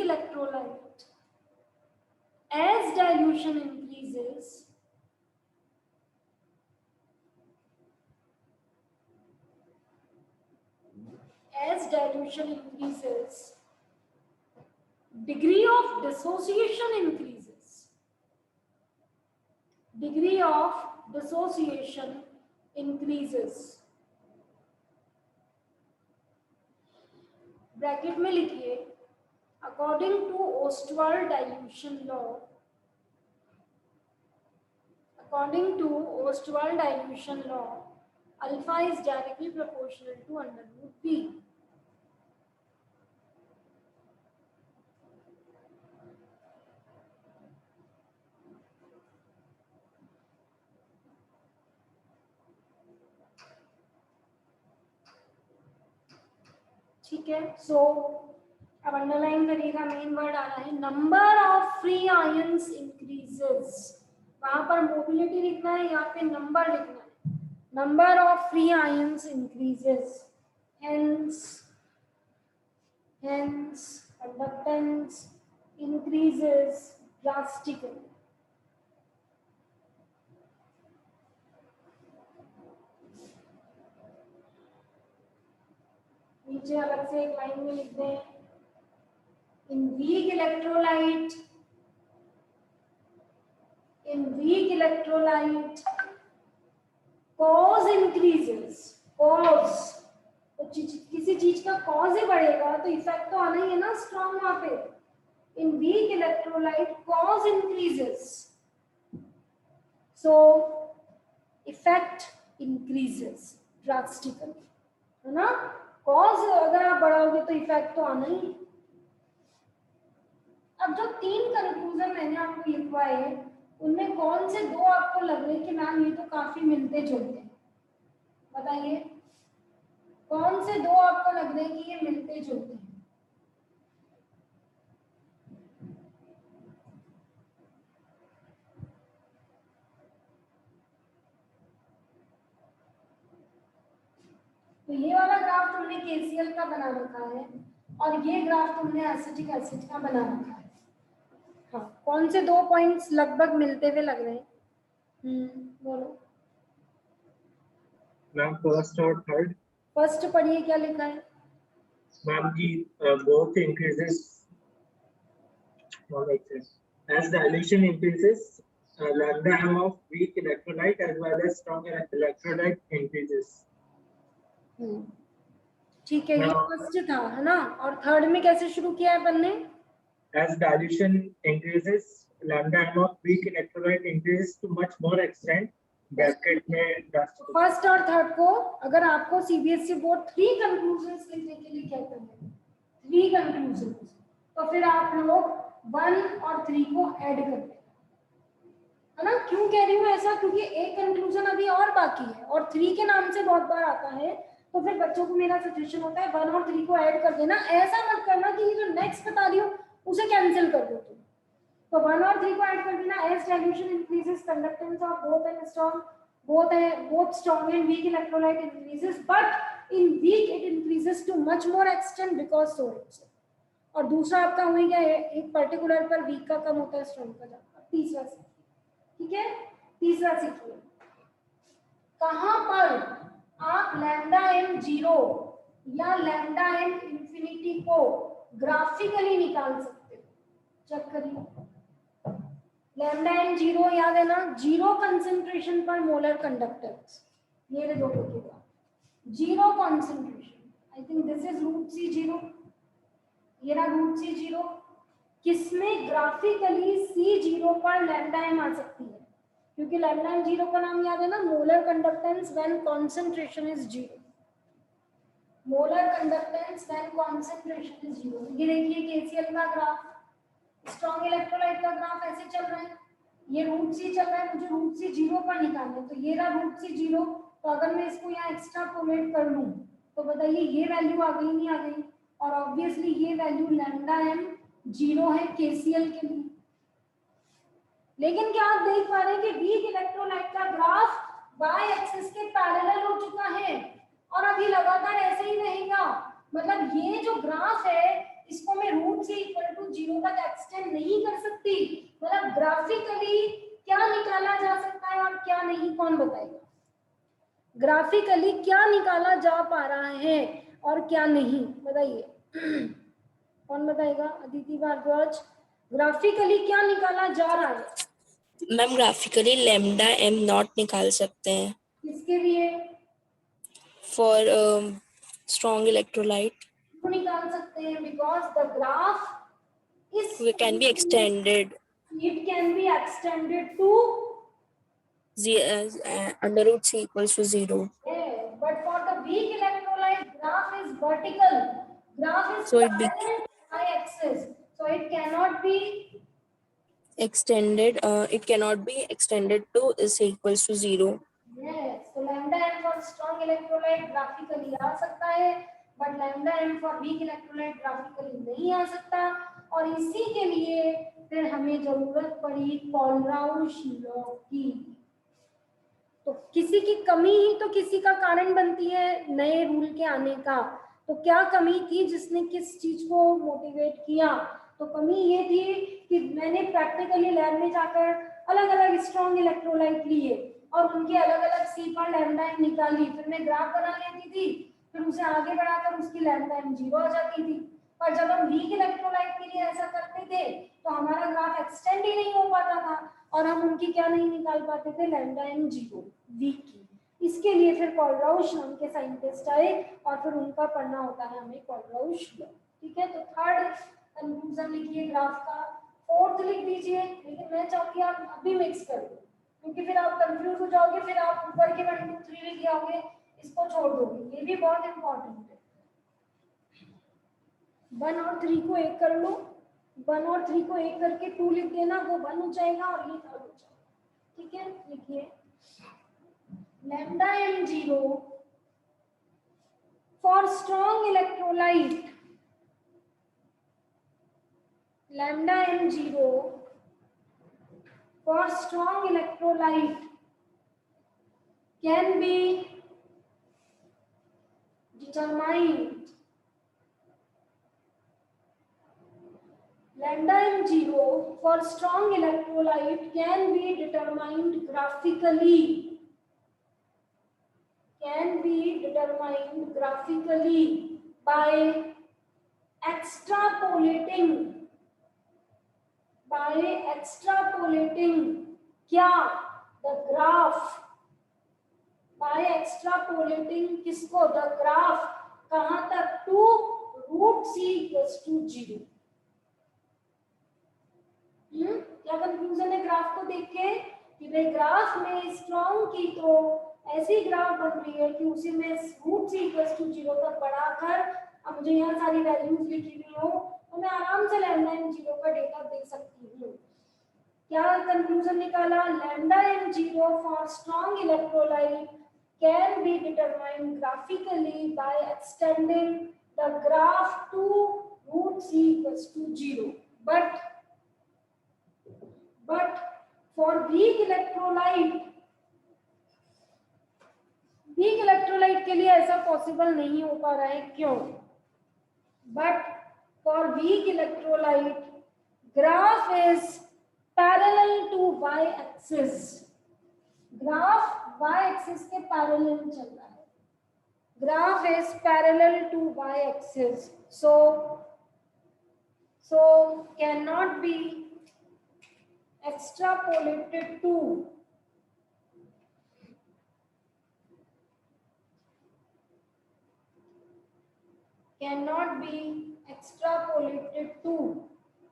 electrolyte, as dilution increases, degree of dissociation increases. Bracket में लिखिए, according to Ostwald dilution law, alpha is directly proportional to under root b. ठीक है. सो अब underline करिएगा. मेन वर्ड आ रहा है number of free ions increases. वहां पर मोबिलिटी लिखना है, यहाँ पे नंबर लिखना है. Number of free ions increases. hence conductance increases drastically. नीचे अलग से एक लाइन में लिख दें. In weak electrolyte, cause increases. Cause, तो किसी चीज का cause ही बढ़ेगा तो इफेक्ट तो आना ही है ना स्ट्रॉन्ग वहां पे. In weak electrolyte, cause increases, so effect increases drastically. है ना. कॉज अगर आप बढ़ाओगे तो इफेक्ट तो आना ही. अब जो 3 कंक्लूजन मैंने आपको लिखवाए हैं उनमें कौन से 2 आपको लग रहे हैं कि मैम ये तो काफी मिलते जुलते हैं? बताइए कौन से 2 आपको लग रहे हैं कि ये मिलते जुलते हैं? तो ये वाला ग्राफ तुमने KCl का बना रखा है और ये ग्राफ तुमने एसिटिक एसिड का बना रखा है. हाँ, कौन से 2 पॉइंट्स लगभग मिलते हुए लग रहे हैं? बोलो मैम. फर्स्ट और थर्ड. फर्स्ट पढ़िए क्या लिखा है. मैम की both increases as dilution increases, lambda m of weak electrolyte as well as strong electrolyte increases. ठीक है. ये फर्स्ट था है ना. और थर्ड में कैसे शुरू किया है अपन ने? As dilution increases, lambda m of weak electrolyte increases to much more extent. Bracket में फर्स्ट और थर्ड को अगर आपको CBSE बोर्ड 3 कंक्लूजन्स लिखने के लिए कहते हैं, 3 कंक्लूजन्स, तो फिर आप लोग 1 और 3 को ऐड करते हैं. है ना. क्यों कह रही हूँ ऐसा? क्योंकि एक कंक्लूजन अभी और बाकी है और 3 के नाम से बहुत बार आता है. तो फिर बच्चों को मेरा सजेशन होता है 1 और 3 को ऐड कर देना. ऐसा मत करना कि ये जो नेक्स्ट बता रही हूँ उसे कैंसिल कर दो तुम. तो 1 और 3 को ऐड कर देना. As dilution increases, conductance of both strong and weak electrolyte increases, but in weak it increases to much more extent because so. और दूसरा आपका हुई क्या है, एक पर्टिकुलर पर वीक का कम होता है, स्ट्रॉन्ग का ज्यादा. तीसरा सीखिए, ठीक है। तीसरा सीखिए, कहां पर आप लैम्डा एम जीरो या लैम्डा एम इंफिनिटी को ग्राफिकली निकाल सकते हो। चेक करिए, लैम्डा एम जीरो याद है ना, जीरो कंसेंट्रेशन पर मोलर कंडक्टेंस, ये दो लिखिएगा, zero concentration, I think this is root C zero, ये रहा रूट सी जीरो, किसमें ग्राफिकली सी जीरो पर लैम्डा एम आ सकती है, क्योंकि लैम्डा एम जीरो का नाम याद है ना, molar conductance when concentration is zero, molar conductance when concentration is zero. ये देखिए केसीएल का ग्राफ, स्ट्रॉन्ग इलेक्ट्रोलाइट का ग्राफ ऐसे चल रहा है, ये रूट सी चल रहा है, मुझे रूट सी जीरो पर निकालना है, तो ये रहा रूट सी जीरो, तो अगर मैं इसको यहाँ एक्सट्रापोलेट कर लूं तो बताइए ये वैल्यू आ गई नहीं आ गई, और ऑब्वियसली ये वैल्यू लैम्डा एम जीरो है केसीएल के लिए। लेकिन क्या आप देख पा रहे हैं कि वीक इलेक्ट्रोलाइट का ग्राफ वाई एक्सिस के पैरेलल हो चुका है और अभी लगातार ऐसे ही रहेगा, मतलब ये जो ग्राफ है इसको मैं रूट से इक्वल टू जीरो तक एक्सटेंड नहीं कर सकती, मतलब ग्राफिकली क्या निकाला जा सकता है और क्या नहीं, कौन बताएगा? ग्राफिकली क्या निकाला जा पा रहा है और क्या नहीं, बताइए कौन बताएगा? अदिति भारद्वाज, ग्राफिकली क्या निकाला जा रहा है? Ma'am graphically lambda am not निकाल सकते हैं किसके लिए? फॉर स्ट्रॉन्ग इलेक्ट्रोलाइट, क्यों निकाल सकते हैं? Because the graph is can be extended, it can be extended to under root C equals to zero, but for the weak electrolyte graph is vertical, graph is So it be- parallel to y-axis, so it cannot be extended, it cannot be extended to is equals to zero. yes, so lambda m for strong electrolyte graphically आ सकता है, but lambda m for weak electrolyte graphically नहीं आ सकता, और इसी के लिए फिर हमें जरूरत पड़ी कोलराउश लॉ की। तो किसी की कमी ही तो किसी का कारण बनती है नए रूल के आने का, तो क्या कमी थी जिसने किस चीज को मोटिवेट किया? तो कमी ये थी कि मैंने प्रैक्टिकली लैब में जाकर अलग अलग स्ट्रॉन्ग इलेक्ट्रोलाइट लिए और उनके अलग अलग सी पर लैम्डा एम निकाली, फिर मैं ग्राफ बना लेती थी, फिर उसे आगे बढ़ाकर उसकी लैम्डा एम जीरो आ जाती थी। पर जब हम वीक इलेक्ट्रोलाइट के लिए ऐसा करते थे तो हमारा ग्राफ एक्सटेंड ही नहीं हो पाता था और हम उनकी क्या नहीं निकाल पाते थे, लैम्डा एम जीरो वीक की। इसके लिए फिर कोलराउश नाम के साइंटिस्ट आए और फिर उनका पढ़ना होता है हमें कोलराउश लॉ, ठीक है। तो थर्ड कंक्लूजन लिखिए ग्राफ का, फोर्थ लिख दीजिए, लेकिन मैं चाहूंगी आप अभी मिक्स कर दो क्योंकि फिर आप कंफ्यूज हो जाओगे, फिर आप ऊपर के 1 2 3 लिख जाओगे, इसको छोड़ दोगे, ये भी बहुत इंपॉर्टेंट है। 1 और 3 को एक कर लो, 1 और 3 को एक करके 2 लिख देना, वो 1 हो जाएगा और ये 3 हो जाएगा, ठीक है। लिखिए lambda M zero for strong electrolyte, lambda m zero for strong electrolyte can be determined, lambda m zero for strong electrolyte can be determined graphically, can be determined graphically by extrapolating क्या? the graph, by extrapolating किसको? the graph कहां तक? to root c equals to 0। क्या conclusion है graph को देख के कि भाई ग्राफ में स्ट्रॉन्ग की तो ऐसी ग्राफ बन रही है कि उसे मैं रूट c इक्वल्स टू 0 तक बढ़ाकर, अब मुझे यहाँ सारी वैल्यूज लिखी हुई हो तो मैं आराम से लैम्डा एम जीरो का डेटा दे सकती हूँ। क्या कंक्लूजन निकाला? Lambda M zero for strong electrolyte can be determined graphically by extending the graph to root C equals to 0, but for weak electrolyte के लिए ऐसा पॉसिबल नहीं हो पा रहा है, क्यों? but for weak electrolyte graph is parallel to y axis, graph y axis के पैरेलल चल रहा है, graph is parallel to y axis, so cannot be extrapolated to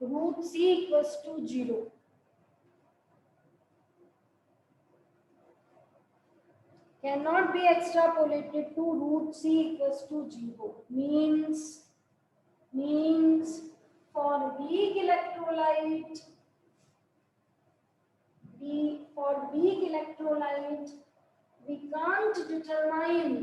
root c equals to 0. Cannot be extrapolated to root c equals to 0 means for weak electrolyte we can't determine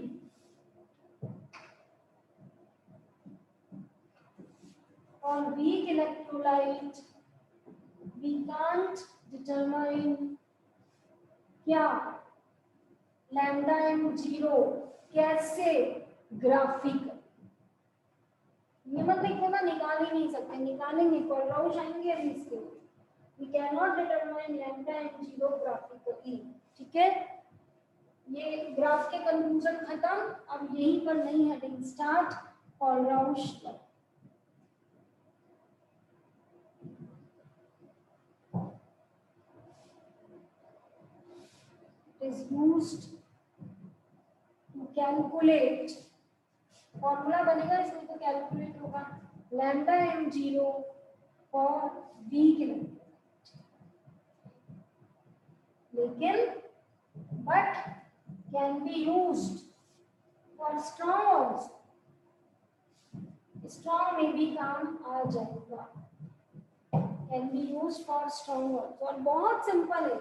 क्या lambda m0 कैसे graphic, ये मत देखो ना, निकाल ही नहीं सकते, निकालेंगे कोलराउश आएंगे अभी इसके लिए। We can not determine lambda m0 graphically, ठीक है। ये ग्राफ के कंक्लूजन खत्म, अब यहीं पर नई हेडिंग स्टार्ट, कोलराउश पर। is used to calculate, formula बनेगा इसमें तो कैलकुलेट होगा lambda m0 for weak electrolyte, लेकिन but can be used for strong also, strong में भी काम आ जाएगा, can be used for strong also. और बहुत सिंपल है,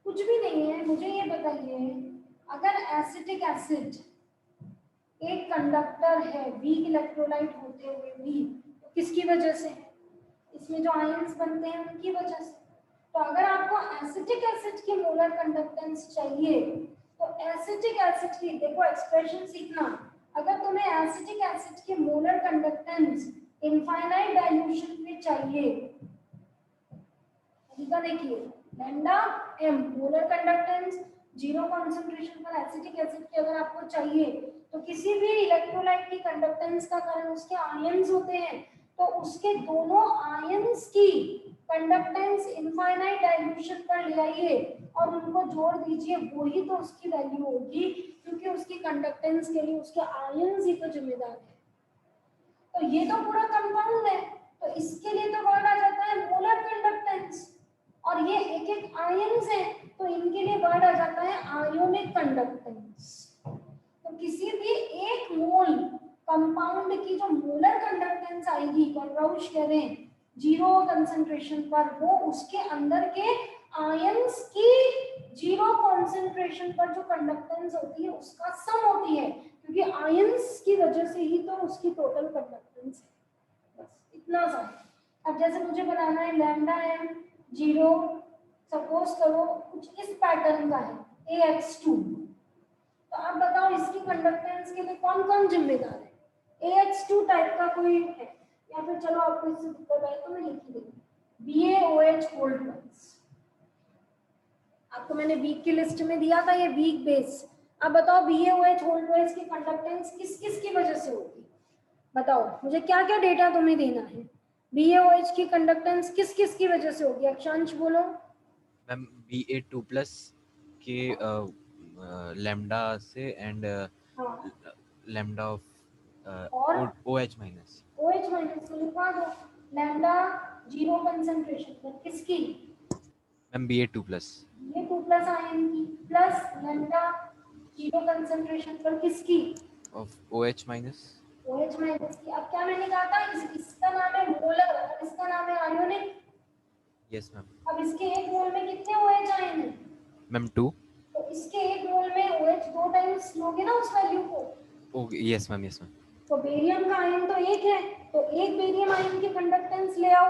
कुछ भी नहीं है। मुझे ये बताइए, अगर एसिटिक एसिड एक कंडक्टर है वीक इलेक्ट्रोलाइट होते हुए भी, तो किसकी वजह से? इसमें जो आयंस बनते हैं उनकी वजह से। तो अगर आपको एसिटिक एसिड की मोलर कंडक्टेंस चाहिए तो एसिटिक एसिड की देखो एक्सप्रेशन सीखना, अगर तुम्हें एसिटिक एसिड की मोलर कंडक्टेंस इनफाइनाइट डाइल्यूशन में चाहिए, तरीका देखिए, lambda m molar conductance 0 concentration पर एसिटिक एसिड की अगर आपको चाहिए, तो किसी भी इलेक्ट्रोलाइट की कंडक्टेंस का कारण उसके आयंस होते हैं, तो उसके दोनों आयंस की कंडक्टेंस इनफाइनाइट डाइल्यूशन पर ले आइए और उनको जोड़ दीजिए, वही तो उसकी वैल्यू होगी, क्योंकि उसकी कंडक्टेंस के लिए उसके आयंस ही तो जिम्मेदार है। तो ये तो पूरा कंपाउंड है, तो इसके लिए तो वर्ड आ जाता है मोलर कंडक्टेंस, और ये एक एक आयंस है तो इनके लिए वर्ड आ जाता है आयोनिक कंडक्टेंस। तो किसी भी एक मोल कंपाउंड की जो मोलर कंडक्टेंस आएगी, कोलराउश कह रहे हैं 0 कंसंट्रेशन पर, वो उसके अंदर के आयंस की 0 कंसंट्रेशन पर जो कंडक्टेंस होती है उसका सम होती है, क्योंकि आयंस की वजह से ही तो उसकी टोटल कंडक्टेंस है। बस इतना सा। अब जैसे मुझे बनाना है लैम्डा m0, सपोज करो कुछ इस पैटर्न का है AX2, तो आप बताओ इसकी कंडक्टेंस के लिए कौन कौन जिम्मेदार है? AX2 टाइप का कोई है, या फिर चलो आपको इससे दिक्कत आए तो मैं लिख ही दूंगी BaOH होल्ड ट्वाइस। आपको मैंने वीक की लिस्ट में दिया था ये वीक बेस। अब बताओ BaOH होल्ड ट्वाइस की कंडक्टेंस किस किस की वजह से होगी? बताओ मुझे, क्या क्या डेटा तुम्हें देना है। BaOH की कंडक्टेंस किस किस की वजह से होगी? अक्षांश बोलो। मैम Ba2+ के लैम्डा से and lambda of OH minus को लिखवा दो, लैम्डा 0 कंसंट्रेशन पर किसकी? मैम Ba2+ आयन की, प्लस लैम्डा 0 कंसंट्रेशन पर किसकी? ऑफ OH माइनस की। अब क्या मैंने कहा था, इसका नाम है मोलर और इसका नाम है आयोनिक। Yes ma'am. अब इसके एक मोल में कितने OH आयन हैं? मैम 2। तो इसके एक मोल में OH 2 टाइम्स लोगे ना उस वैल्यू को। Okay, yes ma'am yes ma'am. तो बेरियम का आयन तो एक है, तो एक बेरियम आयन की कंडक्टेंस ले आओ,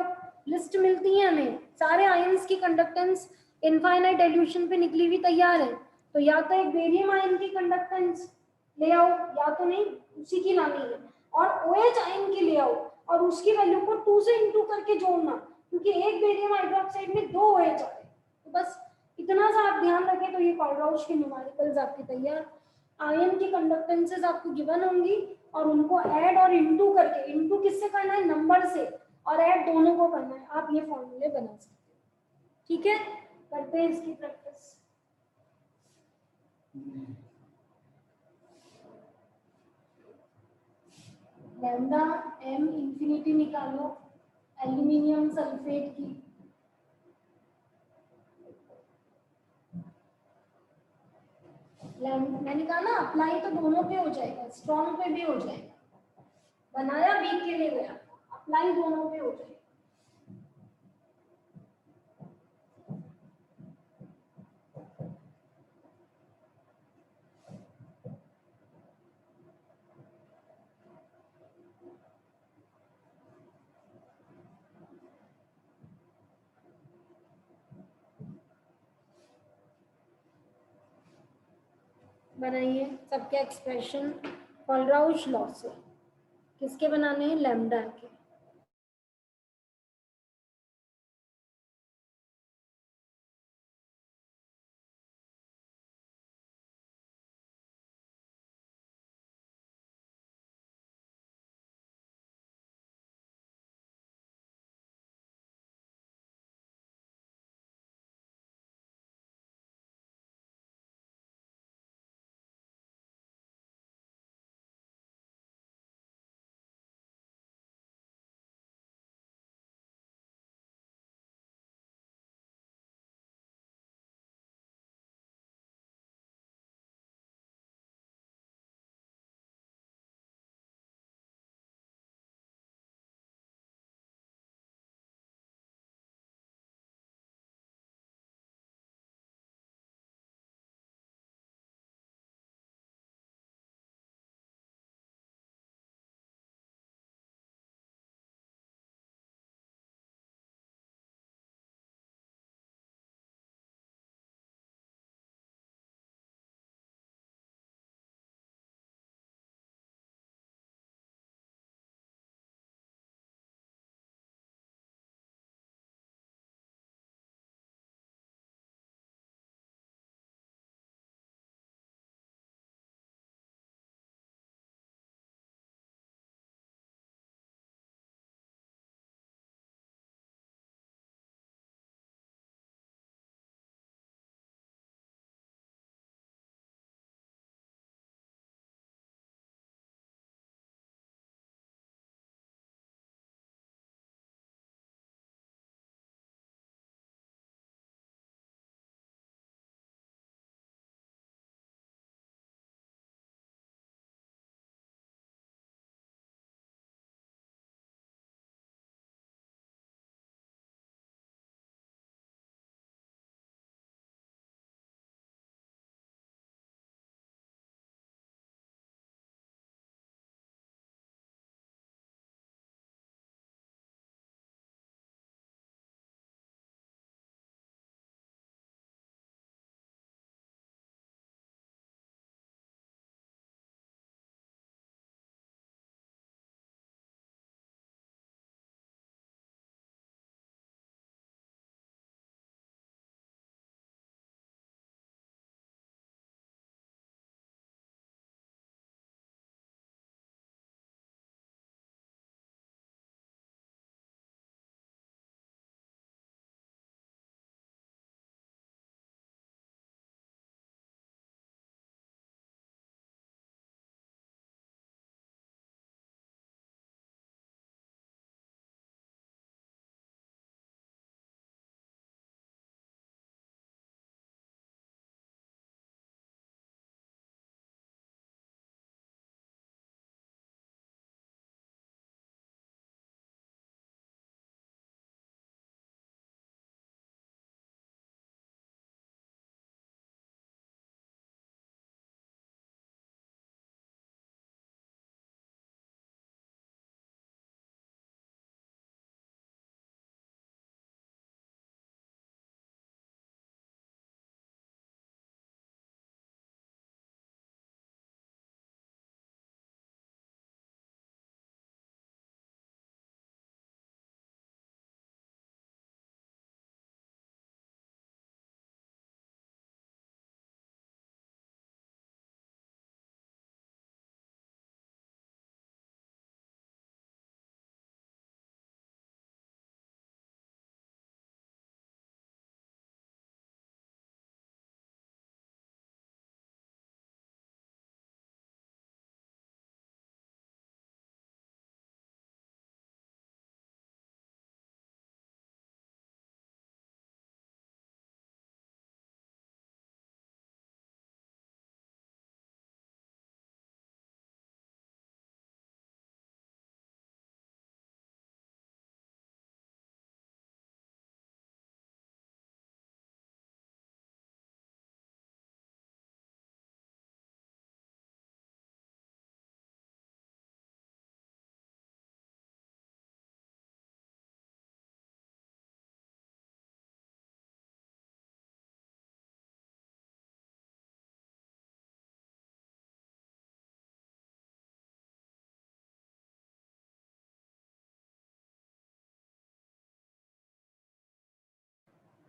लिस्ट मिलती है हमें, सारे आयंस की कंडक्टेंस इनफाइनाइट डाइल्यूशन पे निकली हुई तैयार है। तो या तो एक बेरियम आयन की कंडक्टेंस ले आओ, या तो नहीं उसी की लानी है, और OH आयन की ले आओ और उसकी वैल्यू को 2 से इंटू करके जोड़ना, क्योंकि एक बेरियम हाइड्रोक्साइड में 2 OH आ रहे हैं। तो बस इतना सा आप ध्यान रखें तो ये कोलराउश के न्यूमेरिकल्स आपके तैयार। आयन की कंडक्टेंसेस आपको गिवन होंगी और उनको ऐड और इनटू करके, इनटू किससे करना है, नंबर से, और ऐड दोनों को करना है। आप ये फॉर्मूले बना सकते हो। ठीक है, करते हैं इसकी प्रैक्टिस। लैम्डा m इंफिनिटी निकालो एल्यूमिनियम सल्फेट की। मैंने कहा ना अप्लाई तो दोनों पे हो जाएगा, स्ट्रॉन्ग पे भी हो जाएगा। बनाया वीक के लिए गया, अप्लाई दोनों पे हो जाएगा। बनाइए सबके एक्सप्रेशन कोलराउश लॉ से। किसके बनाने हैं, लैम्डा के।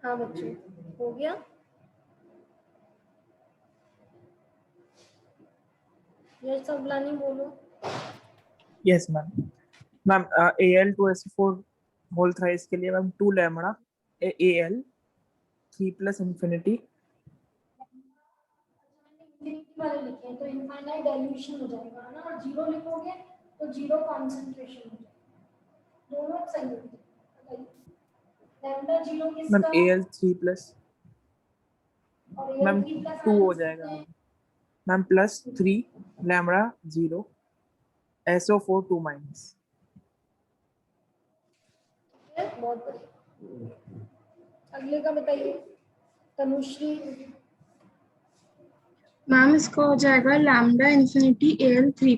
हाँ बच्चों, हो गया? ये सब लानी बोलो। Yes ma'am. Ma'am Al2SO4 whole thrice के लिए ma'am 2 lambda Al 3 plus infinity. Infinity वाले लिखे हैं तो इनफाइनाइट डाइल्यूशन हो जाएगा ना, और जीरो लिखोगे तो जीरो कॉन्सेंट्रेशन हो जाएगा। दोनों सही होते हैं। लैम्डा जीरो मैम किसका Al 3 प्लस और मैम Al3 का 2 हो साइंस जाएगा कितने हैं? Ma'am plus 3 lambda 0 SO4 2 minus. बहुत बढ़िया। अगले का बताइए तनुश्री। मैम इसका हो जाएगा lambda infinity Al 3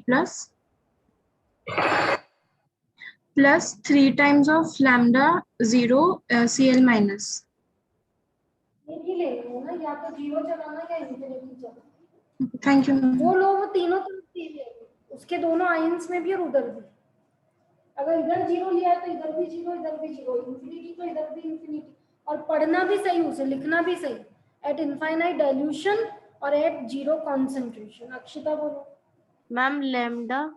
plus 3 times of lambda 0 Cl minus. ये भी ले लो ना, या तो जीरो चलाना या इंफिनिटी चलाना। थैंक यू वो लो, वो तीनों तरफ ले लो, उसके दोनों आयंस में भी और उधर भी। अगर इधर जीरो लिया है तो इधर भी जीरो, इधर भी जीरो, इंफिनिटी तो इधर भी इंफिनिटी। और पढ़ना भी सही, उसे लिखना भी सही, एट इनफाइनाइट डाइल्यूशन और एट जीरो कॉन्सेंट्रेशन। अक्षिता बोलो। Ma'am lambda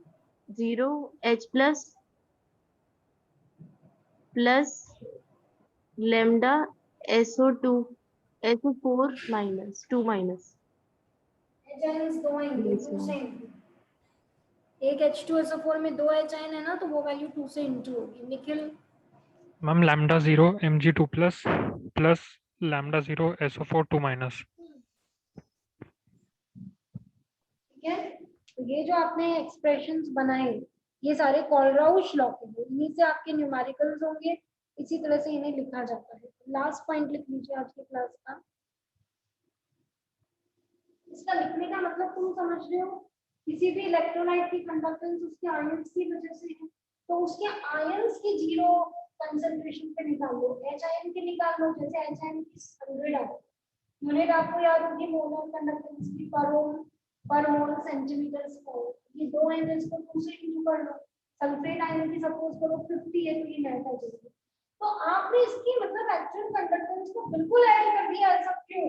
0 H plus lambda SO4 minus 2 minus. H दो आएंगे, Yes, 2 से ma'am. इंटू। एक H2SO4 में 2 H है ना, तो वो वैल्यू 2 से इंटू होगी। Nikhil. Ma'am lambda 0 Mg2 plus plus lambda 0 SO4 2 minus. ठीक है, तो ये जो आपने एक्सप्रेशंस बनाए ये सारे कॉलराउश लॉ के हैं, इन्हीं से आपके न्यूमेरिकल्स होंगे, इसी तरह से इन्हें लिखा जाता है। लास्ट पॉइंट लिख लीजिए आज की क्लास का। इसका लिखने का मतलब तुम समझ रहे हो, किसी भी इलेक्ट्रोलाइट की कंडक्टेंस उसके आयंस की वजह से है, तो उसके आयंस की जीरो कंसंट्रेशन पे निकाल लो, एच आयन की निकाल लो। जैसे एच आयन की 100 है, यूनिट आपको याद होगी मोलर कंडक्टेंस की, पर मोल सेंटीमीटर स्क्वायर। ये दो आयन है, इसको 2 से इंटू कर लो। सल्फेट आयन की सपोज करो 50 है, तो ये नेट आ जाएगी। तो आपने इसकी मतलब एक्चुअल कंडक्टेंस को बिल्कुल ऐड कर दिया। ऐसा क्यों?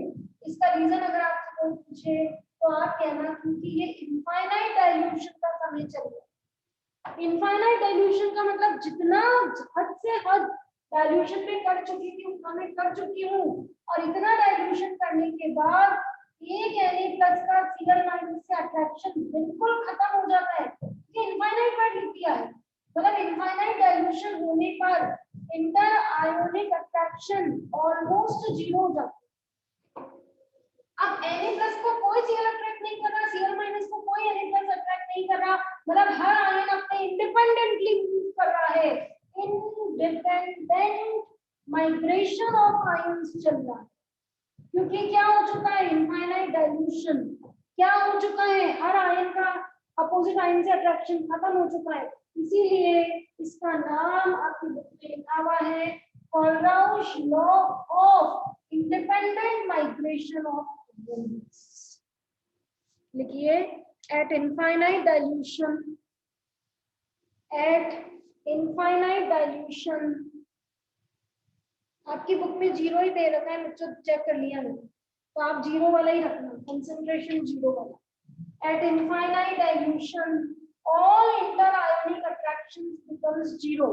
इसका रीजन अगर आपसे कोई पूछे तो आप कहना क्योंकि ये इनफाइनाइट डाइल्यूशन का समय चल रहा है। इनफाइनाइट डाइल्यूशन का मतलब जितना हद से हद डाइल्यूशन में कर चुकी थी उतना मैं कर चुकी हूँ, और इतना डाइल्यूशन करने के बाद एक Na+ का Cl- से अट्रैक्शन बिल्कुल खत्म हो जाता है। ये इनफाइनाइट वर्ड लिख दिया है, मतलब इनफाइनाइट डाइल्यूशन होने पर inter ionic attraction almost zero हो जाता है। अब Na+ को कोई Cl अट्रैक्ट नहीं कर रहा, Cl- को कोई Na+ अट्रैक्ट नहीं कर रहा, मतलब हर आयन अपने इंडिपेंडेंटली मूव कर रहा है। इंडिपेंडेंट माइग्रेशन ऑफ आयंस चल रहा है, क्योंकि क्या हो चुका है, इनफाइनाइट डाइल्यूशन। क्या हो चुका है, हर आयन का अपोजिट आयन से अट्रैक्शन खत्म हो चुका है। इसीलिए इसका नाम आपकी बुक में लिखा हुआ है Kohlrausch law of independent migration of ions. लिखिए, एट इनफाइनाइट डाइल्यूशन आपकी बुक में जीरो ही दे रखा है बच्चों, चेक कर लिया मैंने, तो आप जीरो वाला ही रखना, कंसंट्रेशन जीरो वाला। Eight infinite dilution all inter ionic attractions becomes zero.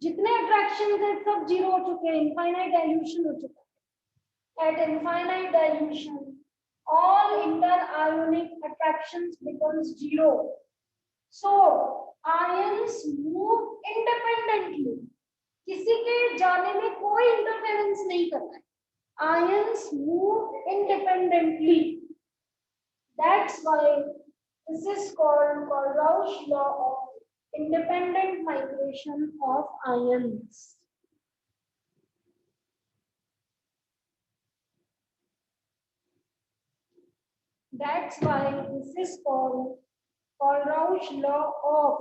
जितने अट्रैक्शंस हैं सब जीरो हो चुके हैं, इनफाइनाइट डाइल्यूशन हो चुका है। Eight infinite dilution all inter-ionic attractions becomes zero. So ions move independently. किसी के जाने में कोई इंटरफेरेंस नहीं करता है। Ions move independently. That's why this is called Rausch law of independent migration of ions. That's why this is called Rausch law of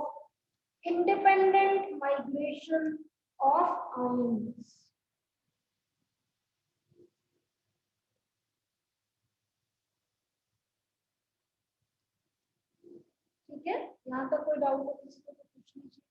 independent migration of ions. ठीक है, यहाँ तक कोई डाउट हो किसी को तो पूछ लीजिए।